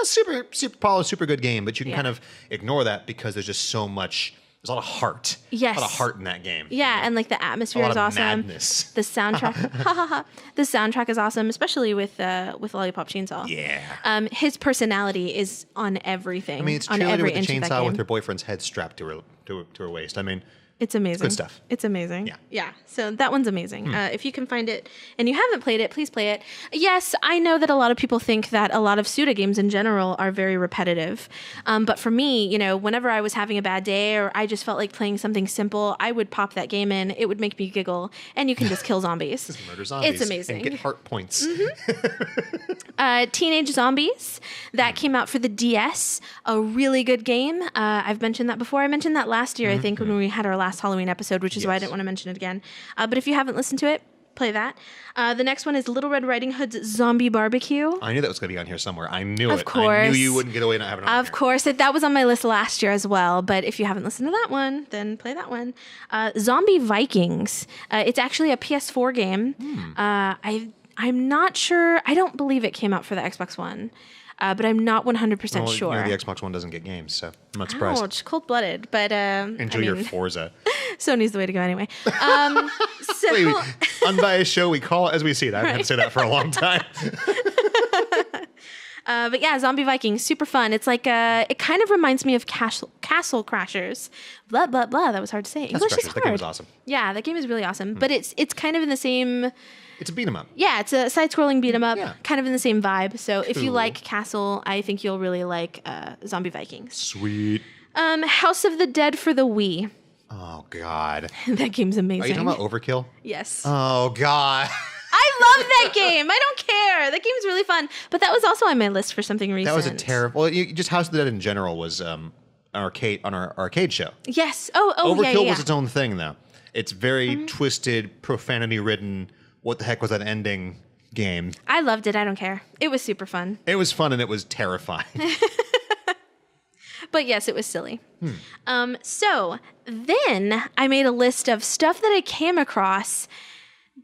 a super polished, super good game, but you can kind of ignore that because there's just so much. There's a lot of heart. Yes. A lot of heart in that game. Yeah, and like the atmosphere is awesome. Madness. The soundtrack, the soundtrack is awesome, especially with Lollipop Chainsaw. Yeah. His personality is on everything. I mean, it's on cheerleader every with a inch of that chainsaw game. with her boyfriend's head strapped to her waist. I mean, it's amazing. Good stuff. It's amazing. Yeah. Yeah. So that one's amazing. If you can find it and you haven't played it, please play it. Yes, I know that a lot of people think that a lot of Suda games in general are very repetitive. But for me, whenever I was having a bad day or I just felt like playing something simple, I would pop that game in. It would make me giggle, and you can just kill zombies. Just murder zombies. It's amazing. And get heart points. Teenage Zombies, that came out for the DS. A really good game. I've mentioned that before. I mentioned that last year, I think, when we had our last Halloween episode, which is why I didn't want to mention it again. But if you haven't listened to it, play that. The next one is Little Red Riding Hood's Zombie Barbecue. I knew that was going to be on here somewhere. I knew it. Of course. I knew you wouldn't get away not having it on Of here. course. That was on my list last year as well. But if you haven't listened to that one, then play that one. Zombie Vikings. It's actually a PS4 game. I'm not sure. I don't believe it came out for the Xbox One. But I'm not 100% sure. The Xbox One doesn't get games, so I'm not surprised. Ouch, cold-blooded. But Enjoy your Forza. Sony's the way to go anyway. Wait, unbiased show, we call it as we see it. I've had to say that for a long time. But yeah, Zombie Vikings, super fun. It's like it kind of reminds me of Castle Crashers. Blah blah blah. That was hard to say. English is hard. That game was awesome. Yeah, that game is really awesome. But it's kind of in the same. It's a beat 'em up. Yeah, it's a side-scrolling beat 'em up, Yeah. kind of in the same vibe. So if you Cool. like Castle, I think you'll really like Zombie Vikings. Sweet. House of the Dead for the Wii. Oh God. That game's amazing. Are you talking about Overkill? Yes. Oh God. I love that game. I don't care. That game's really fun. But that was also on my list for something recent. That was a terrible. Well, just House of the Dead in general was a our arcade show. Yes. Oh, Overkill yeah. was its own thing, though. It's very twisted, profanity-ridden. What the heck was that ending game? I loved it. I don't care. It was super fun. It was fun and it was terrifying. But yes, it was silly. So then I made a list of stuff that I came across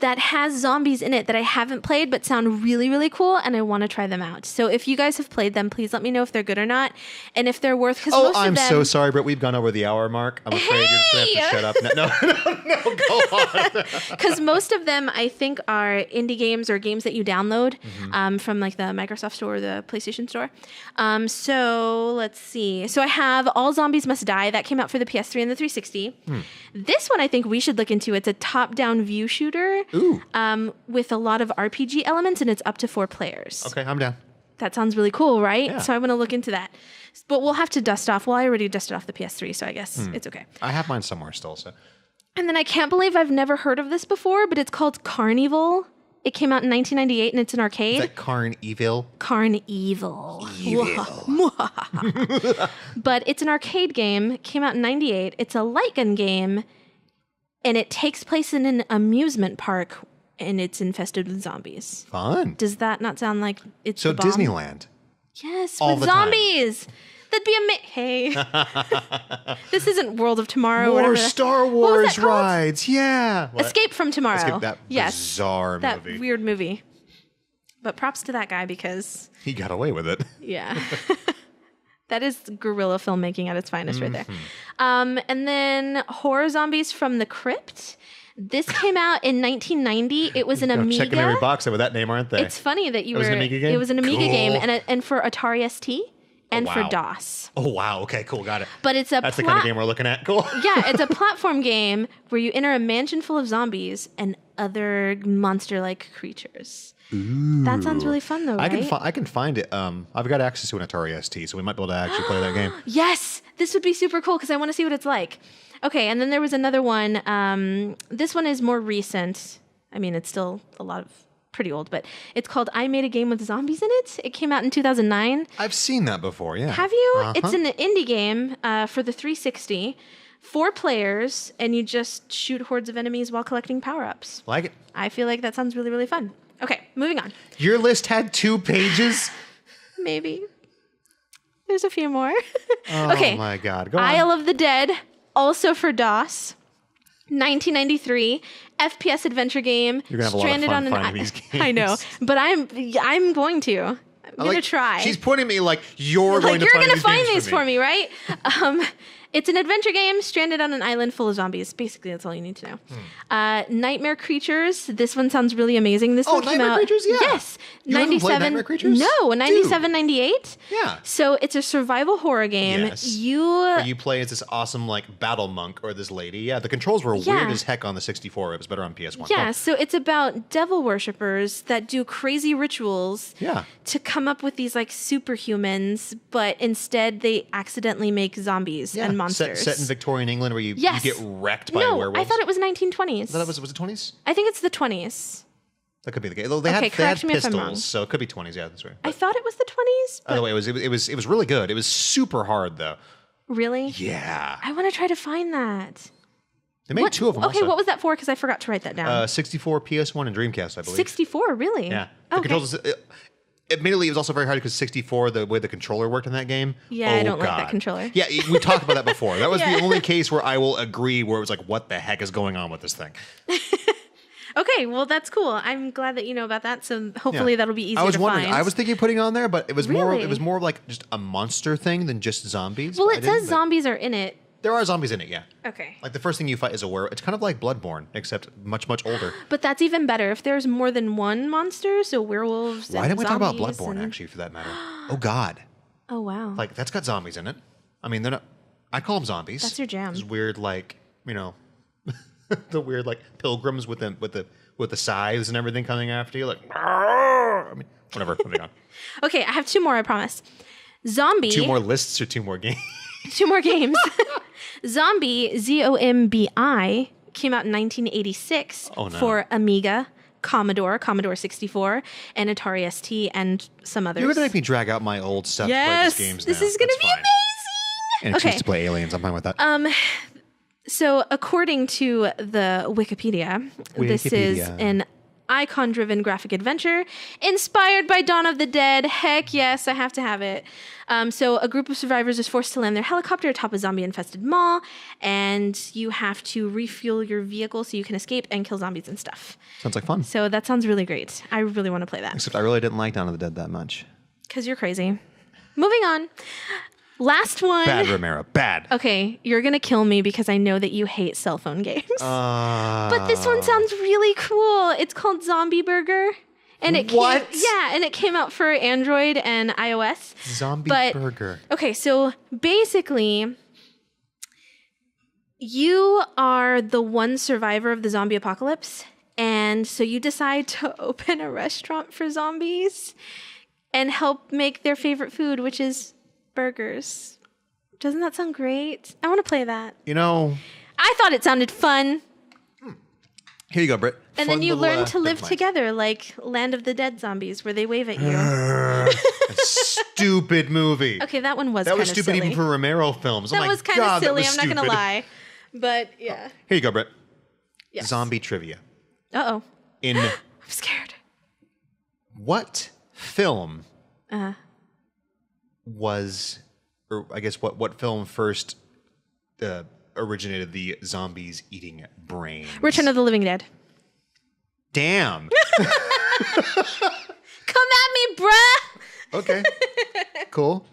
that has zombies in it that I haven't played but sound really, really cool, and I want to try them out. So if you guys have played them, please let me know if they're good or not, and if they're worth. Because I'm so sorry, Britt. We've gone over the hour mark. I'm afraid you're just gonna have to shut up. No, go on. Because most of them, I think, are indie games or games that you download from like the Microsoft Store or the PlayStation Store. So let's see. So I have All Zombies Must Die. That came out for the PS3 and the 360. This one I think we should look into. It's a top-down view shooter. Ooh. With a lot of RPG elements, and it's up to 4 players. Okay, I'm down. That sounds really cool, right? Yeah. So I want to look into that. But we'll have to dust off. Well, I already dusted off the PS3, so I guess it's okay. I have mine somewhere still, so. And then I can't believe I've never heard of this before, but it's called Carnival. It came out in 1998, and it's an arcade. Is that Carn Evil? Carnival. But it's an arcade game. Came out in 98. It's a light gun game. And it takes place in an amusement park, and it's infested with zombies. Fun. Does that not sound like it's So the bomb? Disneyland. Yes, all with the time. zombies. That'd be Hey. This isn't World of Tomorrow. More whatever Star What was that Wars called? rides. Yeah. What? Escape from Tomorrow. Escape, that bizarre that movie. weird movie. But props to that guy because, He got away with it. yeah. That is guerrilla filmmaking at its finest right there. And then Horror Zombies from the Crypt. This came out in 1990. It was an Amiga. Checking every box with that name, aren't they? It's funny that you It was an Amiga game? It was an Amiga Cool. game, and for Atari ST and for wow. DOS. Oh, wow. Okay, cool. Got it. But it's That's the kind of game we're looking at. Cool. Yeah, it's a platform game where you enter a mansion full of zombies and other monster-like creatures. Ooh. That sounds really fun, though, right? I can find it. I've got access to an Atari ST, so we might be able to actually play that game. Yes, this would be super cool because I want to see what it's like. Okay, and then there was another one. This one is more recent. I mean, it's still a lot of pretty old, but it's called I Made a Game with Zombies in It. It came out in 2009. I've seen that before, yeah. Have you? It's an indie game for the 360. 4 players, and you just shoot hordes of enemies while collecting power-ups. Like it. I feel like that sounds really, really fun. Okay, moving on. Your list had 2 pages? Maybe. There's a few more. Oh, okay. my God. Go on. Isle of the Dead, also for DOS. 1993 FPS adventure game. You're gonna have a lot of fun finding these games. I know, but I'm going to. I'm gonna try. She's pointing at me like you're going to find these for me, right? It's an adventure game stranded on an island full of zombies. Basically, that's all you need to know. Nightmare Creatures. This one sounds really amazing. This one came Nightmare out. Creatures? Yeah. Yes. You haven't played Nightmare Creatures? No, 97, 98. Yeah. So it's a survival horror game. Yes. Where you play as this awesome like battle monk or this lady. Yeah, the controls were weird as heck on the 64. It was better on PS1. Yeah, so it's about devil worshippers that do crazy rituals to come up with these like superhumans, but instead they accidentally make zombies and monsters. Set in Victorian England where you get wrecked by werewolves. I thought it was 1920s. Was it 20s? I think it's the 20s. That could be the case. They had correct me if I'm wrong. pistols, so it could be 20s. Yeah, that's right. I thought it was the 20s. By the way, it was really good. It was super hard though. Really? Yeah. I want to try to find that. They made 2 of them. Okay, also. what was that for? Because I forgot to write that down. 64, PS1, and Dreamcast, I believe. 64, really? Yeah. The controls. Admittedly, it was also very hard because 64, the way the controller worked in that game. Yeah, I don't like that controller. Yeah, we talked about that before. That was the only case where I will agree where it was like, what the heck is going on with this thing? Okay, well, that's cool. I'm glad that you know about that. So hopefully that'll be easy to find. I was thinking of putting it on there, but it was Really? more like just a monster thing than just zombies. Well, But it says zombies are in it. There are zombies in it, yeah. Okay. Like the first thing you fight is a werewolf. It's kind of like Bloodborne, except much, much older. But that's even better. If there's more than one monster, so werewolves Why and didn't we talk about zombies Bloodborne, and- actually, for that matter? Oh, God. Oh, wow. Like, that's got zombies in it. I mean, they're not... I call them zombies. That's your jam. Those weird, like, you know... the weird, like, pilgrims with the scythes and everything coming after you. Like, I mean, whatever. Moving on. Okay, I have 2 more, I promise. Zombie. 2 more lists or 2 more games? 2 more games. Zombie, ZOMBI, came out in 1986 for Amiga, Commodore 64, and Atari ST, and some others. You're going to make me drag out my old stuff to play these games now. This is going to be amazing. And choose to play aliens. I'm fine with that. So according to the Wikipedia, this is an icon-driven graphic adventure inspired by Dawn of the Dead. Heck yes, I have to have it. So a group of survivors is forced to land their helicopter atop a zombie-infested mall, and you have to refuel your vehicle so you can escape and kill zombies and stuff. Sounds like fun. So that sounds really great. I really want to play that. Except I really didn't like Dawn of the Dead that much. Because you're crazy. Moving on. Last one. Bad, Romero. Bad. Okay, you're going to kill me because I know that you hate cell phone games. But this one sounds really cool. It's called Zombie Burger. And it came out for Android and iOS. Zombie Burger. Okay, so basically, you are the one survivor of the zombie apocalypse. And so you decide to open a restaurant for zombies and help make their favorite food, which is burgers. Doesn't that sound great? I want to play that. You know, I thought it sounded fun. Here you go, Brit. And then you learn to live together like Land of the Dead zombies where they wave at you. Stupid movie. Okay, that one was kind of silly. That was stupid even for Romero films. That was kind of silly, I'm not going to lie. But yeah. Here you go, Brit. Yes. Zombie trivia. Uh-oh. I'm scared. What film was, or I guess what film first originated the zombies eating brains? Return of the Living Dead. Damn. Come at me, bruh. Okay. Cool.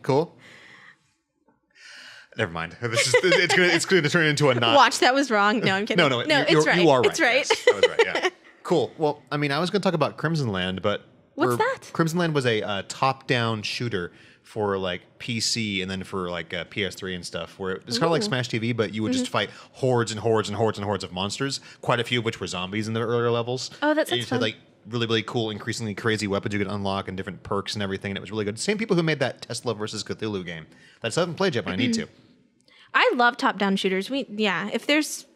Never mind. It's going to turn into a not. Watch, that was wrong. No, I'm kidding. No, it's right. You are right. It's right. Yes, that was right. Yeah. Cool. Well, I mean, I was going to talk about Crimson Land, but what's that? Crimson Land was a top-down shooter for like PC and then for like PS3 and stuff, where it's kind of like Smash TV, but you would just fight hordes and hordes and hordes and hordes of monsters, quite a few of which were zombies in the earlier levels. Oh, that sounds and you fun. had like really, really cool, increasingly crazy weapons you could unlock and different perks and everything, and it was really good. Same people who made that Tesla versus Cthulhu game that I still haven't played yet, but I need to. I love top-down shooters. If there's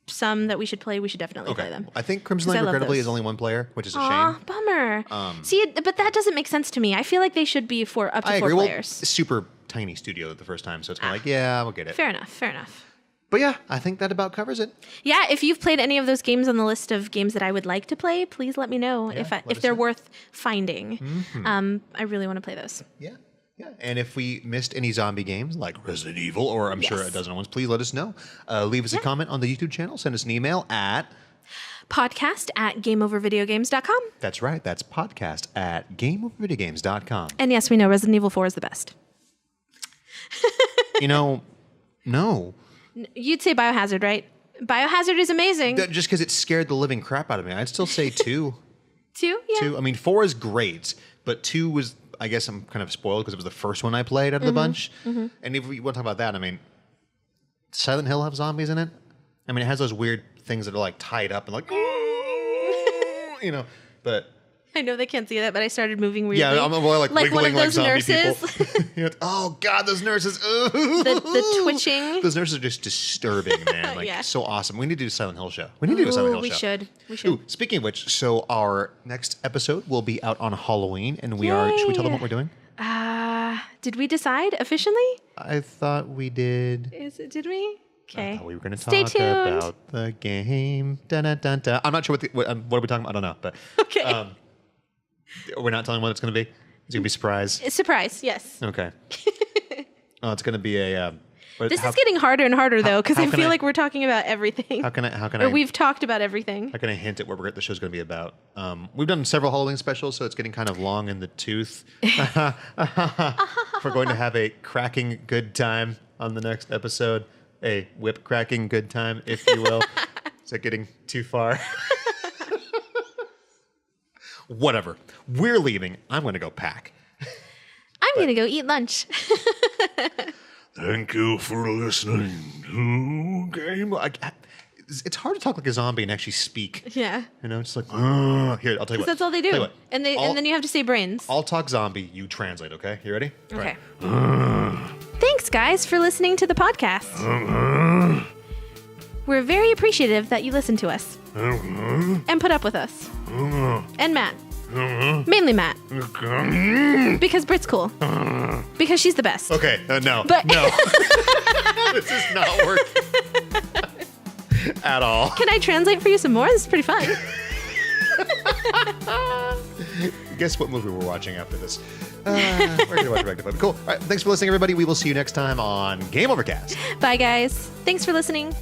some that we should play, we should definitely play them. I think Crimson Land, regrettably, is only one player, which is a shame. Bummer. See, but that doesn't make sense to me. I feel like they should be for up to 4 players. Well, super tiny studio the first time, so it's kind of like, yeah, we'll get it. Fair enough. But yeah, I think that about covers it. Yeah, if you've played any of those games on the list of games that I would like to play, please let me know if they're worth finding. Mm-hmm. I really want to play those. Yeah. And if we missed any zombie games like Resident Evil, or I'm sure a dozen ones, please let us know. Leave us a comment on the YouTube channel. Send us an email at podcast@gameovervideogames.com. That's right. That's podcast@gameovervideogames.com. And yes, we know Resident Evil 4 is the best. No. You'd say Biohazard, right? Biohazard is amazing. Just because it scared the living crap out of me. I'd still say 2. 2? Yeah. 2. I mean, 4 is great, but 2 was... I guess I'm kind of spoiled because it was the first one I played out of the bunch. Mm-hmm. And if we want to talk about that, I mean, Silent Hill have zombies in it? I mean, it has those weird things that are like tied up and like, but... I know they can't see that, but I started moving weirdly. Yeah, I'm more like wiggling one of those like zombie nurses. people. Oh, God, those nurses. The twitching. Those nurses are just disturbing, man. Like, so awesome. We need to do a Silent Hill show. We should. Ooh, speaking of which, so our next episode will be out on Halloween, and we are... Should we tell them what we're doing? Did we decide officially? I thought we did. Did we? Okay. I thought we were going to talk about the game. Dun, dun, dun, dun. I'm not sure what are we talking about? I don't know, but... Okay. We're not telling what it's going to be? It's going to be a surprise? A surprise, yes. Okay. It's going to be a... this is getting harder and harder, though, because I feel like we're talking about everything. How can I... we've talked about everything. How can I hint at what the show's going to be about? We've done several Halloween specials, so it's getting kind of long in the tooth. We're going to have a cracking good time on the next episode. A whip cracking good time, if you will. Is that getting too far? Whatever. We're leaving. I'm going to go pack. I'm going to go eat lunch. Thank you for listening to Game. It's hard to talk like a zombie and actually speak. Yeah. It's like, here, I'll tell you what. That's all they do. And then you have to say brains. I'll talk zombie, you translate, okay? You ready? Okay. Thanks, guys, for listening to the podcast. We're very appreciative that you listen to us. And put up with us. And Matt. Mainly Matt. Because Brit's cool. Because she's the best. Okay, no. But- No. This is not working at all. Can I translate for you some more? This is pretty fun. Guess what movie we're watching after this? We're going to watch Rectify. Cool. All right, thanks for listening, everybody. We will see you next time on Game Overcast. Bye, guys. Thanks for listening.